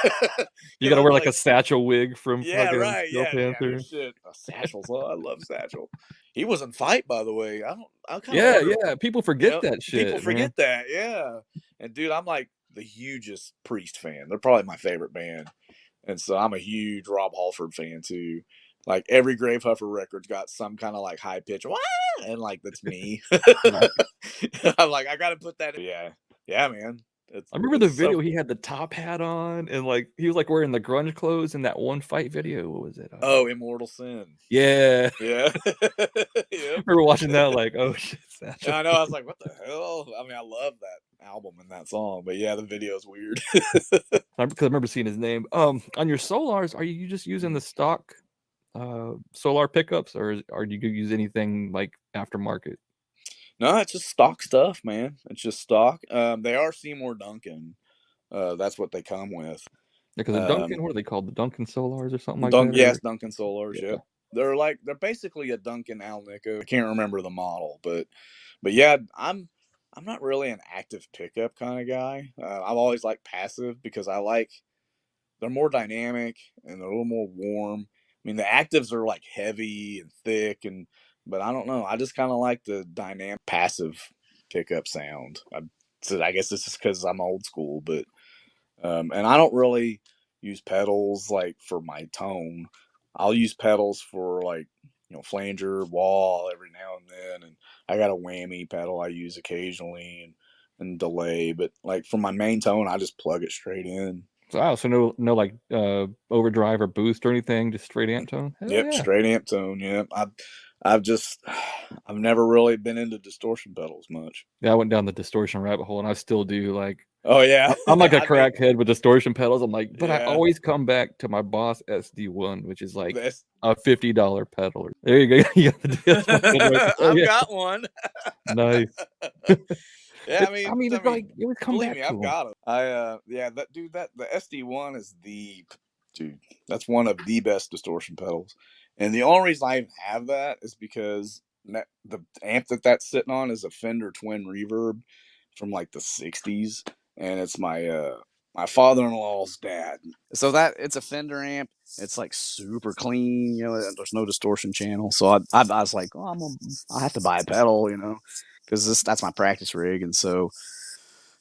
because got to I'm wear like a like, satchel wig from yeah, fucking right. Steel Yeah, no Panther. shit. Satchel's. Oh, I love Satchel. He was in Fight, by the way. I don't. I kind of Yeah, wonder. yeah. People forget that People shit, man. forget that. Yeah. And dude, I'm like the hugest Priest fan. They're probably my favorite band, and so I'm a huge Rob Halford fan too. Like every Gravehuffer record's got some kind of like high pitch, "Wah!" And like that's me. Nice. I'm like, I got to put that. Yeah, yeah, man. I remember the It's so. video, he had the top hat on and, like, he was, like, wearing the grunge clothes in that one fight video. What was it? Oh, Immortal Sin. Yeah. Yeah. I Yep. remember watching that like, "Oh, shit, And Satchel." I know I was like, what the hell? I mean, I love that album and that song, but yeah, the video's weird. Because I remember seeing his name. On your Solars, are you just using the stock, Solar pickups, or do you use anything, like, aftermarket? No, it's just stock stuff, man. It's just stock. They are Seymour Duncan. That's what they come with. Because the Um, Duncan, what are they called? The Duncan Solars or something like that? Yes, Or Duncan Solars. yeah. Yep. They're basically a Duncan Alnico. I can't remember the model, but yeah, I'm not really an active pickup kind of guy. I've always liked passive because I like they're more dynamic and they're a little more warm. I mean, the actives are like heavy and thick, but I don't know. I just kind of like the dynamic passive pickup sound. So I guess this is because I'm old school, but and I don't really use pedals like for my tone. I'll use pedals for like flanger, wall every now and then, and I got a whammy pedal I use occasionally and delay. But like for my main tone, I just plug it straight in. So no like overdrive or boost or anything, just straight amp tone. Hell Yep, yeah. straight amp tone. Yep. I've just I've never really been into distortion pedals much. Yeah, I went down the distortion rabbit hole, and I still do. Like, Oh yeah, I'm like a I think crackhead with distortion pedals. I'm like, but I yeah. always come back to my Boss SD1, which is like This a $50 pedal. There you go. You got that's my pedal right there. I've Yeah, got one. nice. Yeah, It's. I mean, it's like it would come believe back me, to I've them. got them. Yeah, that dude, that the SD1 is the dude. That's one of the best distortion pedals, and the only reason I even have that is because the amp that's sitting on is a Fender Twin Reverb from like the '60s, and it's my father-in-law's dad. So that it's a Fender amp. It's like super clean, There's no distortion channel. So I was like, I have to buy a pedal, because that's my practice rig, and so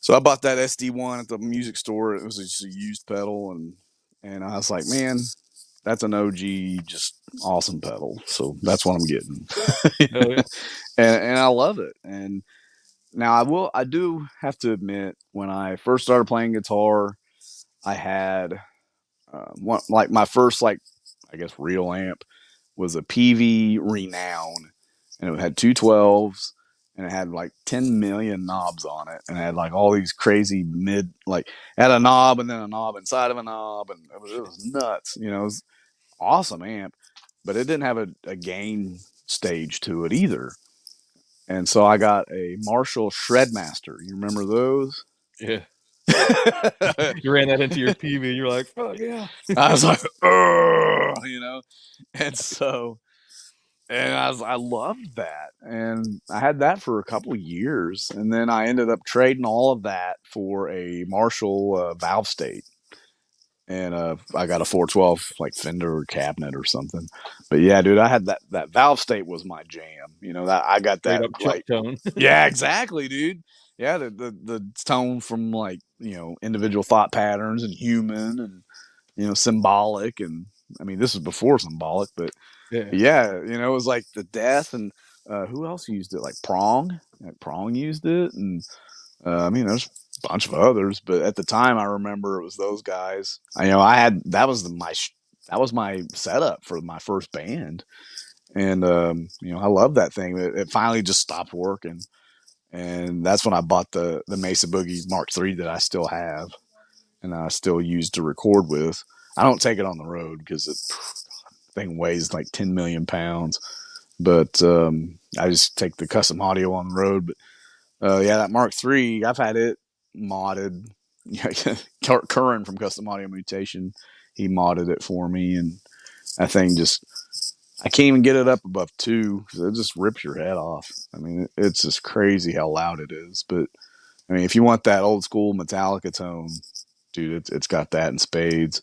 I bought that SD1 at the music store. It was just a used pedal, and I was like, man, that's an OG, just awesome pedal. So that's what I'm getting, Hell yeah. and I love it. And now I do have to admit, when I first started playing guitar, I had one like my first I guess real amp was a PV Renown, and it had 212s, and it had like 10 million knobs on it, and it had like all these crazy it had a knob and then a knob inside of a knob, and it was nuts. It was awesome amp, but it didn't have a gain stage to it either. And so I got a Marshall Shredmaster. You remember those? Yeah. You ran that into your PV. You're like, fuck yeah. I was like, ugh, and so I loved that, and I had that for a couple of years, and then I ended up trading all of that for a Marshall valve state, and I got a 412 like Fender cabinet or something. But yeah, dude, I had that valve state was my jam. That I got Straight that up Chuck like, tone. yeah, exactly, dude. Yeah, the tone from like individual thought patterns and human and symbolic, and I mean this was before symbolic, but Yeah. yeah, it was like the death, and who else used it? Like Prong, used it, and I mean there's a bunch of others, but at the time I remember it was those guys. I had that was that was my setup for my first band, and I love that thing. It finally just stopped working, and that's when I bought the Mesa Boogie Mark III that I still have, and I still use to record with. I don't take it on the road because it thing weighs like 10 million pounds, but I just take the custom audio on the road. But yeah, that Mark III, I've had it modded. Curran from Custom Audio Mutation, he modded it for me, and that thing just, I can't even get it up above 2 because it just rips your head off. I mean, it's just crazy how loud it is. But I mean, if you want that old school Metallica tone, dude, it's got that in spades.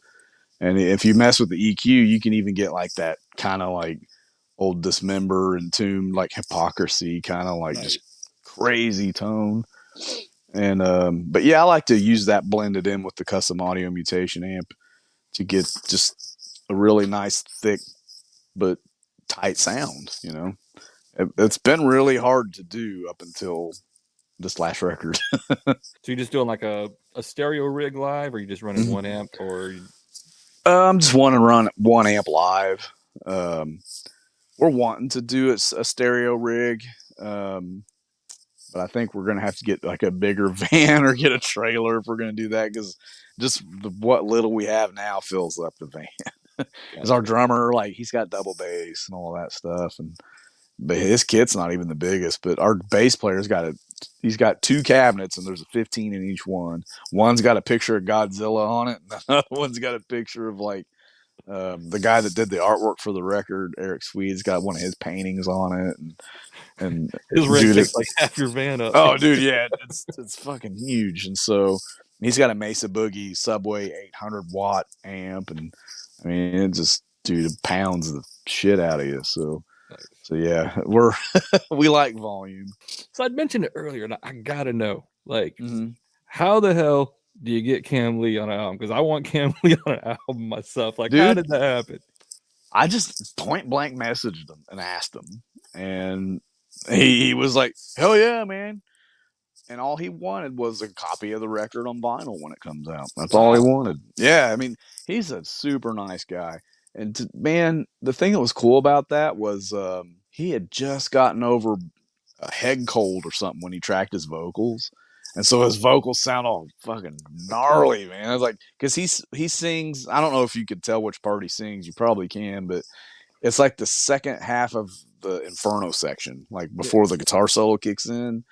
And if you mess with the EQ, you can even get like that kind of like old Dismember, Entombed, like Hypocrisy, kind of like just Nice. crazy tone. And but yeah, I like to use that blended in with the Custom Audio Mutation amp to get just a really nice, thick but tight sound. It's been really hard to do up until this last record. So you're just doing like a stereo rig live, or you just running one amp, or I'm just wanting to run one amp live. Um, we're wanting to do a stereo rig, um, but I think we're gonna have to get like a bigger van or get a trailer if we're gonna do that, because just what little we have now fills up the van. Because our gotcha. drummer, like, he's got double bass and all that stuff, and but his kit's not even the biggest. But our bass player's got a he's got 2 cabinets, and there's a 15 in each one. One's got a picture of Godzilla on it, and the other one's got a picture of like the guy that did the artwork for the record, Eric Swede's got one of his paintings on it, and His rig dude, takes like half your van up. oh dude, yeah, it's fucking huge, and so he's got a Mesa Boogie Subway 800-watt amp, and I mean it just dude it pounds the shit out of you. Nice. So yeah, we like volume. So I'd mentioned it earlier, and I gotta know, like, Mm-hmm. how the hell do you get Cam Lee on an album? Because I want Cam Lee on an album myself. Like, how Dude, did that happen? I just point blank messaged him and asked him, and he was like, "Hell yeah, man!" and all he wanted was a copy of the record on vinyl when it comes out. That's all he Wow. wanted. Yeah, I mean, he's a super nice guy. And man, the thing that was cool about that was he had just gotten over a head cold or something when he tracked his vocals. And so his vocals sound all fucking gnarly, man. I was like, because he sings. I don't know if you could tell which part he sings. You probably can, but it's like the second half of the Inferno section, like Yeah. before the guitar solo kicks in.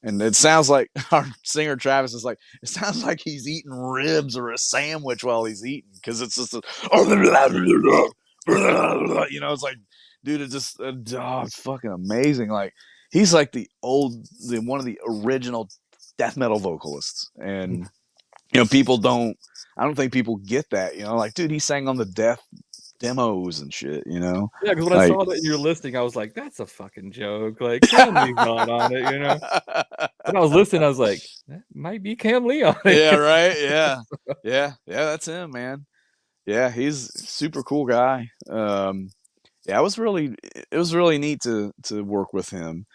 And it sounds like our singer Travis is like, it sounds like he's eating ribs or a sandwich while he's eating because it's just, it's like, dude, it's just, it's fucking amazing. Like, he's like one of the original death metal vocalists. And, people don't, I don't think people get that, like, dude, he sang on the Death demos and shit, Yeah, because when I like, saw that in your listing, I was like, "That's a fucking joke." Like Cam Lee's not on it, you know. When I was listening, I was like, "That might be Cam Lee on yeah, it." right. Yeah. That's him, man. Yeah, he's a super cool guy. Yeah, it was really neat to work with him.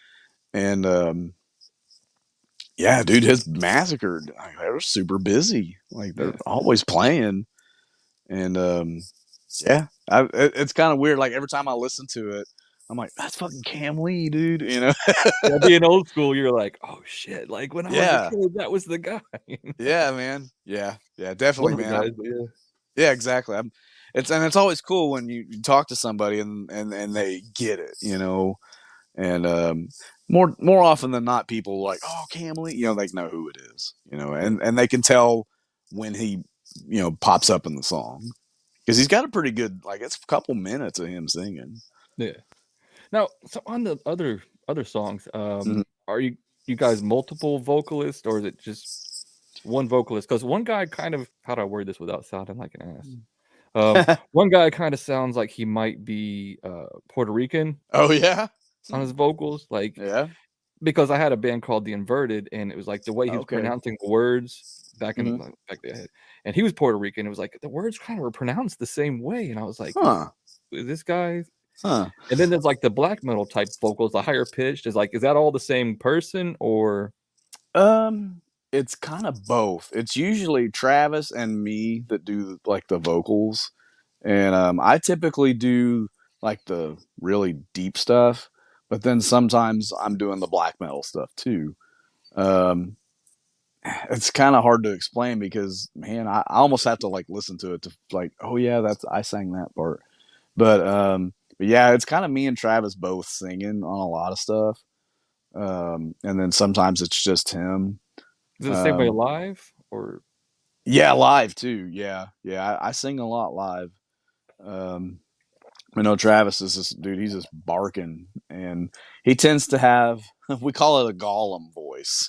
And yeah, dude, his Massacred, like, they're super busy. Like they're Yeah, always playing. And yeah, it's kind of weird. Like every time I listen to it, I'm like, that's fucking Cam Lee, dude. yeah. Being old school, you're like, "Oh shit!" Like when I was a Yeah, kid, that was the guy. yeah, man. Yeah, One definitely, of the man. guys, but yeah, Yeah, exactly. It's always cool when you talk to somebody and they get it, and more often than not, people like, oh, Cam Lee, they know who it is, yeah, and they can tell when he pops up in the song because he's got a pretty good, like, it's a couple minutes of him singing. yeah. Now, so on the other songs, Mhm. are you guys multiple vocalists or is it just one vocalist? Because one guy kind of how do I word this without sounding like an ass? One guy kind of sounds like he might be Puerto Rican Oh yeah. on Hmm. his vocals, like Yeah. because I had a band called The Inverted, and it was like the way he was Okay. pronouncing the words back in Hmm. like, back there, and he was Puerto Rican. It was like the words kind of were pronounced the same way, and I was like, Huh. is this guy? Huh. And then there's like the black metal type vocals, the higher pitched. Is that all the same person or? Um, it's kind of both. It's usually Travis and me that do like the vocals, and I typically do like the really deep stuff, but then sometimes I'm doing the black metal stuff too. Um, it's kind of hard to explain because man, I almost have to like listen to it to like, oh yeah, that's I sang that part. But yeah, it's kind of me and Travis both singing on a lot of stuff. And then sometimes it's just him. Is it the same way Um, live or? yeah, live too. Yeah, I sing a lot live. Um, I know Travis is this dude. He's just barking, and he tends to have we call it a Gollum voice.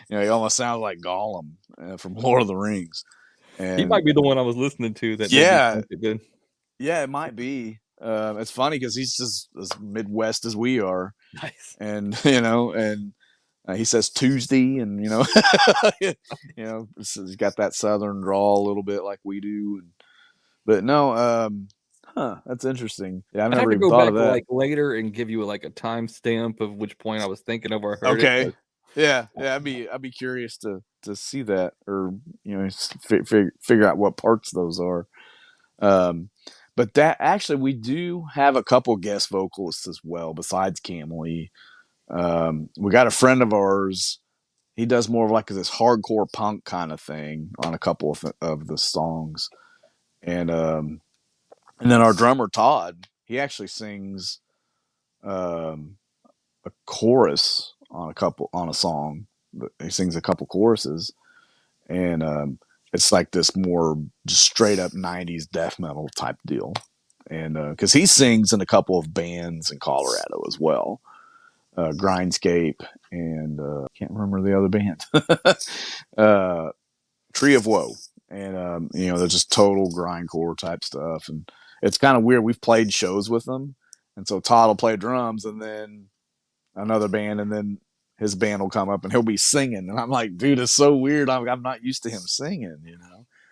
He almost sounds like Gollum from Lord of the Rings. He And might be the one I was listening to that made me yeah, think it did. yeah, it might be. It's funny because he's just as Midwest as we are, Nice. and and he says Tuesday, and he's got that Southern drawl a little bit like we do. But no, that's interesting. Yeah, I've I'd have never to even go thought of back that. like later and give you like a timestamp of which point I was thinking of or heard it. Okay. 'Cause Yeah, I'd be curious to see that, or figure out what parts those are. Um, but that actually, we do have a couple guest vocalists as well besides Cam Lee. We got a friend of ours. He does more of like this hardcore punk kind of thing on a couple of the songs, and and then our drummer Todd, he actually sings um, a chorus on a song. He sings a couple choruses, and it's like this more just straight up '90s death metal type deal. And because he sings in a couple of bands in Colorado as well, Grindscape and can't remember the other band, uh, Tree of Woe, and they're just total grindcore type stuff, and it's kind of weird. We've played shows with them, and so Todd will play drums, and then another band, and then his band will come up and he'll be singing, and I'm like, dude, it's so weird. I'm not used to him singing.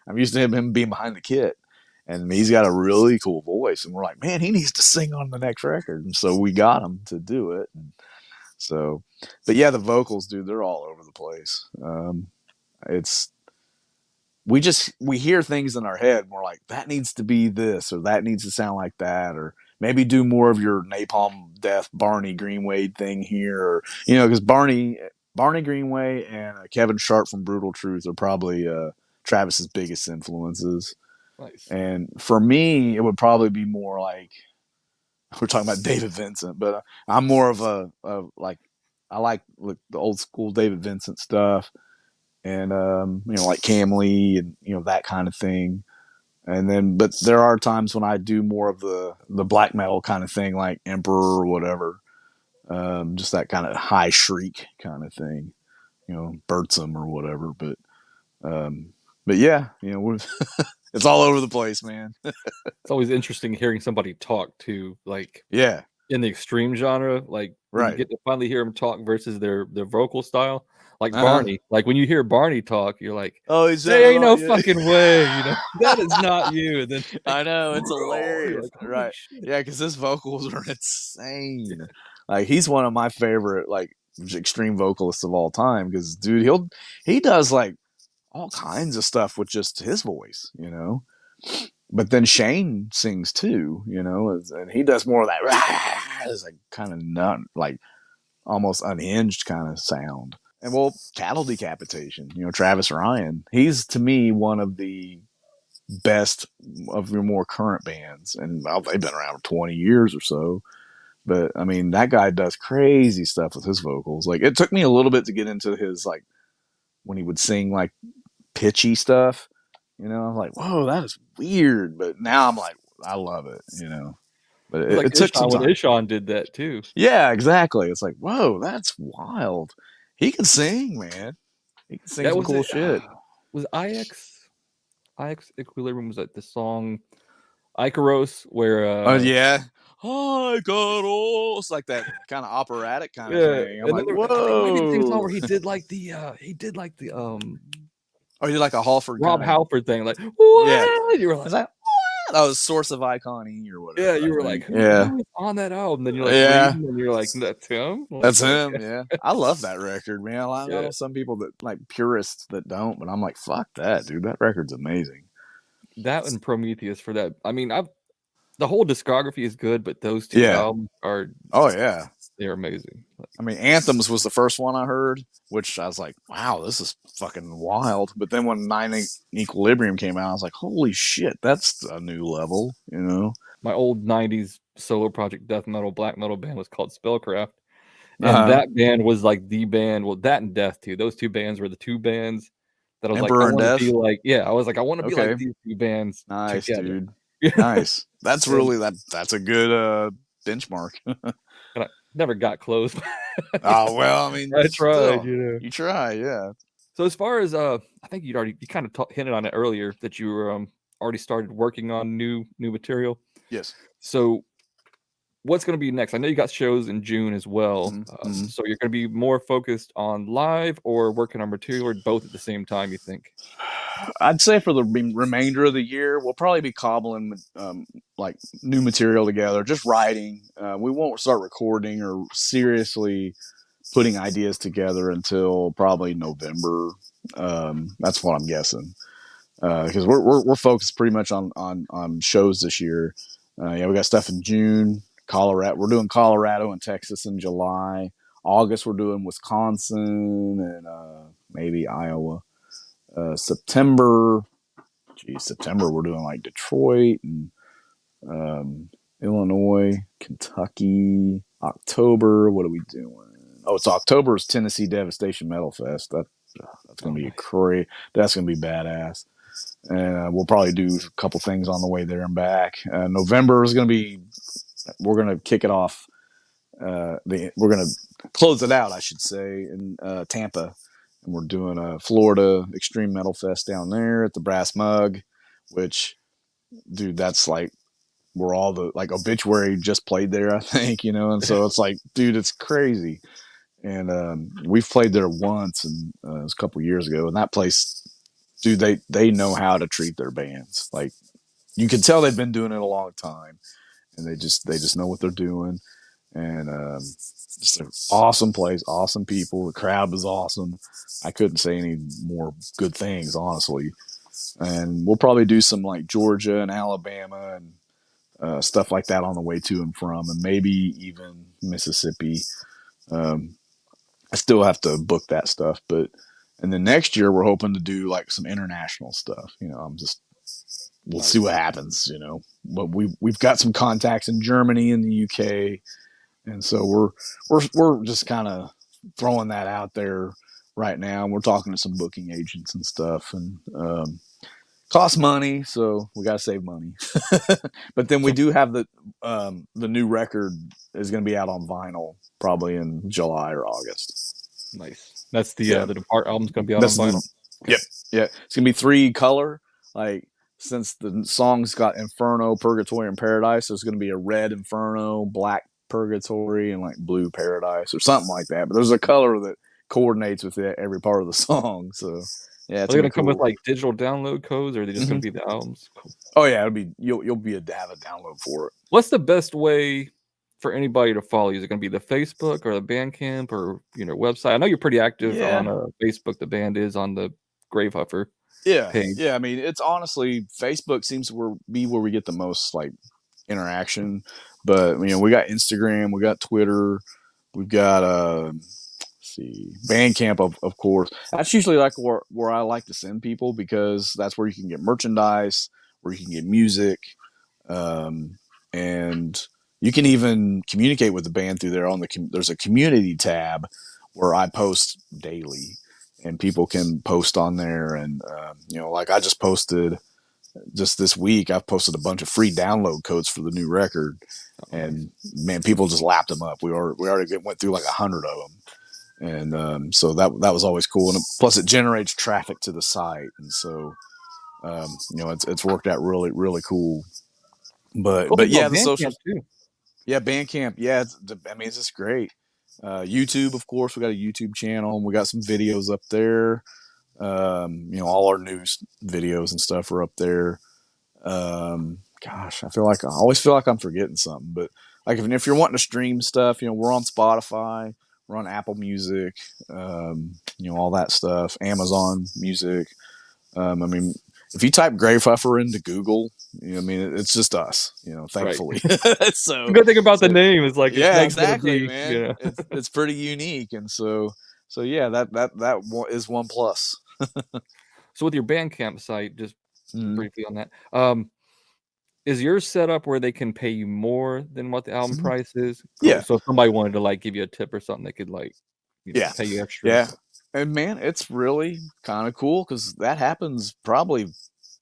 I'm used to him being behind the kit, and he's got a really cool voice, and we're like, man, he needs to sing on the next record, and so we got him to do it. And So, but yeah, the vocals, dude, they're all over the place. It's we hear things in our head and we're like, that needs to be this or that needs to sound like that, or maybe do more of your Napalm Death Barney Greenway thing here, or because Barney Greenway and Kevin Sharp from Brutal Truth are probably Travis's biggest influences. Nice. And for me, it would probably be more like we're talking about David Vincent, but I'm more of a like I like the old school David Vincent stuff, and like Cam Lee and that kind of thing. And then, but there are times when I do more of the black metal kind of thing, like Emperor or whatever, just that kind of high shriek kind of thing, Bertram or whatever. Um, but yeah, it's all over the place, man. It's always interesting hearing somebody talk too, like Yeah, in the extreme genre, like when you right. get to finally hear them talk versus their vocal style. Like Uh huh. Barney, like when you hear Barney talk, you're like, Oh, he "There sounded ain't like no yeah. fucking way," that is not you. And then I like, know it's "Roar," you're hilarious, like, "Holy right? shit!" Yeah, because his vocals are insane. Like he's one of my favorite like extreme vocalists of all time. Because dude, he does like all kinds of stuff with just his voice. But then Shane sings too, and he does more of that. It's like kind of nut, like almost unhinged kind of sound. And well, Cattle Decapitation, Travis Ryan, he's to me one of the best of your more current bands, and they've been around for 20 years or so. But I mean, that guy does crazy stuff with his vocals. Like it took me a little bit to get into his like when he would sing like pitchy stuff. I'm like, whoa, that is weird. But now I'm like, I love it. But It's like it took some Ishan when time. Ishan did that too. Yeah, exactly. It's like, whoa, that's wild. He can sing, man. He can sing Yeah, some was cool it shit. was IX Equilibrium, was that the song Icaros where Oh yeah. Oh, God, it's like that kind of operatic kind of yeah, thing. I'm and then like, I think it might be the same song whoa. where he did like the Oh, you like a Halford Rob kind of Halford thing, like, yeah. "What?" You were It's like, like that was Source of Icon E or yeah, whatever, I you were like, think. "Who Yeah. who is on that album?" Then you're like Yeah. reading and you're like, "That's him?" Like, That's him, okay. yeah. I love that record, man. I Yeah. know some people that like purists that don't, but I'm like, fuck that, dude. That record's amazing. That and Prometheus for that. I mean, I've the whole discography is good, but those 2 Yeah. albums are Oh yeah. they're amazing. I mean, Anthems was the first one I heard, which I was like, wow, this is fucking wild. But then when Nine Equilibrium came out, I was like, holy shit, that's a new level. My old 90s solo project death metal, black metal band was called Spellcraft, and Uh huh. that band was like the band, well, that and Death too. Those 2 bands were the 2 bands that I was like, I Emperor and wanna be Death. like I was like, I wanna be Okay. like these 2 bands Nice, together. dude. Nice. That's And really that's a good benchmark. and I never got close. Oh well, I mean, I tried, still, you try, yeah. So as far as, I think you kind of hinted on it earlier that you were, already started working on new material. Yes. So what's gonna be next? I know you got shows in June as well. Mm-hmm. So you're gonna be more focused on live or working on material or both at the same time, you think? I'd say for the remainder of the year, we'll probably be cobbling like new material together, just writing. We won't start recording or seriously putting ideas together until probably November. That's what I'm guessing because we're focused pretty much on shows this year. Yeah, we got stuff in June, Colorado. We're doing Colorado and Texas in July. August, we're doing Wisconsin and maybe Iowa. September, we're doing like Detroit and um, Illinois, Kentucky. October, what are we doing? Oh, it's October's Tennessee Devastation Metal Fest. That's gonna Oh, be nice. that's gonna be badass. And we'll probably do a couple things on the way there and back. November is gonna be. We're gonna kick it off. We're gonna close it out, I should say, in Tampa, and we're doing a Florida Extreme Metal Fest down there at the Brass Mug, which, dude, that's like where all the like Obituary just played there, I think, and so it's like, dude, it's crazy. And we've played there once, and it was a couple years ago, and that place, dude, they know how to treat their bands. Like you can tell they've been doing it a long time, and they just know what they're doing. And just an awesome place, awesome people. The crowd was awesome. I couldn't say any more good things, honestly. And we'll probably do some like Georgia and Alabama and stuff like that on the way to and from, and maybe even Mississippi. Um, I still have to book that stuff, but and then next year we're hoping to do like some international stuff. We'll see what happens. But we've got some contacts in Germany and the UK, and so we're just kind of throwing that out there right now. And we're talking to some booking agents and stuff, and costs money, so we got to save money. But then we do have the new record is going to be out on vinyl probably in July or August. Nice. That's the Depart album's going to be out That's on vinyl. Yep, yeah. It's going to be 3 color. Like since the song's got Inferno, Purgatory, and Paradise, there's going to be a red Inferno, black Purgatory, and like blue Paradise or something like that. But there's a color that coordinates with every part of the song. So yeah, Are they going to come with like digital download codes, or are they just going to be the albums? Cool. Oh yeah, you'll have a download for it. What's the best way for anybody to follow you? Is it going to be the Facebook or the Bandcamp or website? I know you're pretty active on Facebook. The band is on the Gravehuffer page. Yeah. I mean, it's honestly Facebook seems to be where we get the most like interaction. But we got Instagram, we got Twitter, we've got Bandcamp of course. That's usually like where I like to send people because that's where you can get merchandise, where you can get music, and you can even communicate with the band through there. There's a community tab where I post daily, and people can post on there. And like I just posted just this week, I've posted a bunch of free download codes for the new record, and man, people just lapped them up. We already went through like 100 of them, and so that was always cool. And plus, it generates traffic to the site, and so it's worked out really really cool. But yeah, the socials too. Yeah, Bandcamp. Yeah, it's just great. YouTube, of course, we got a YouTube channel, and we got some videos up there. All our news videos and stuff are up there. Gosh, I always feel like I'm forgetting something, but like if you're wanting to stream stuff, we're on Spotify, we're on Apple Music, all that stuff, Amazon Music. If you type Gravehuffer into Google, it's just us, thankfully. Right. So the good thing about the name is like, exactly, man. It's pretty unique. And so yeah, that is one plus. So with your Bandcamp site, just briefly on that, is yours set up where they can pay you more than what the album price is? Cool. Yeah. So if somebody wanted to like give you a tip or something, they could like, pay you extra. Yeah. And man, it's really kind of cool because that happens probably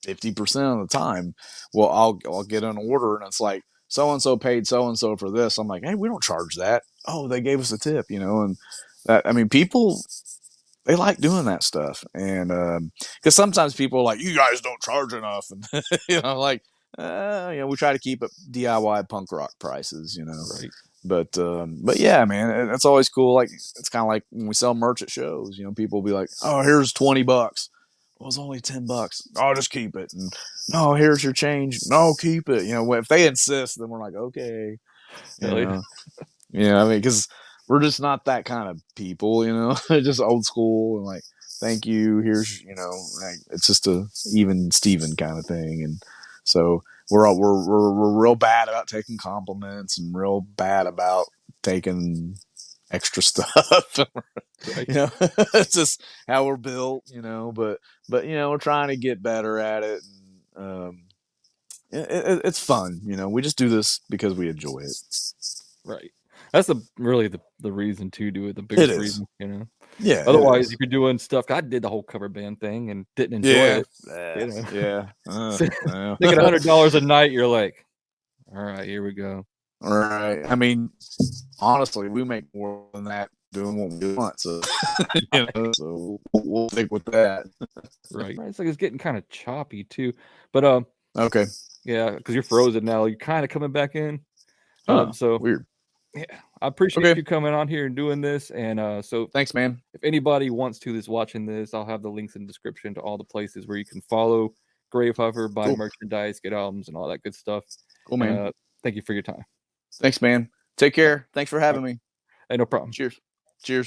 50% of the time. Well, I'll get an order and it's like so and so paid so and so for this. I'm like, hey, we don't charge that. Oh, they gave us a tip, and that people they like doing that stuff, and because sometimes people are like, you guys don't charge enough, and like we try to keep it DIY punk rock prices, Right. But yeah, man, it's always cool. Like it's kind of like when we sell merch at shows, people will be like, oh, here's $20. Well, it's only $10. Oh, just keep it. And no, here's your change. No, keep it. If they insist, then we're like, okay. Because we're just not that kind of people, just old school and like, thank you. Here's, like, it's just a even Steven kind of thing. And so we're real bad about taking compliments and real bad about taking extra stuff. Right. It's just how we're built, but we're trying to get better at it. And, it's fun. We just do this because we enjoy it. Right. That's really the reason to do it. The biggest reason, Yeah. Otherwise, if you're doing stuff, I did the whole cover band thing and didn't enjoy it. Yeah. Thinking $100 a night, you're like, all right, here we go. All right. I mean, honestly, we make more than that doing what we want. So, so we'll stick with that. Right. It's like it's getting kind of choppy too. But okay. Yeah, because you're frozen now. You're kind of coming back in. So weird. Yeah, I appreciate you coming on here and doing this. And so thanks, man. If anybody wants to is watching this, I'll have the links in the description to all the places where you can follow Gravehuffer, buy merchandise, get albums, and all that good stuff. Cool, man. Thank you for your time. Thanks, man. Take care. Thanks for having me. Hey, no problem. Cheers. Cheers.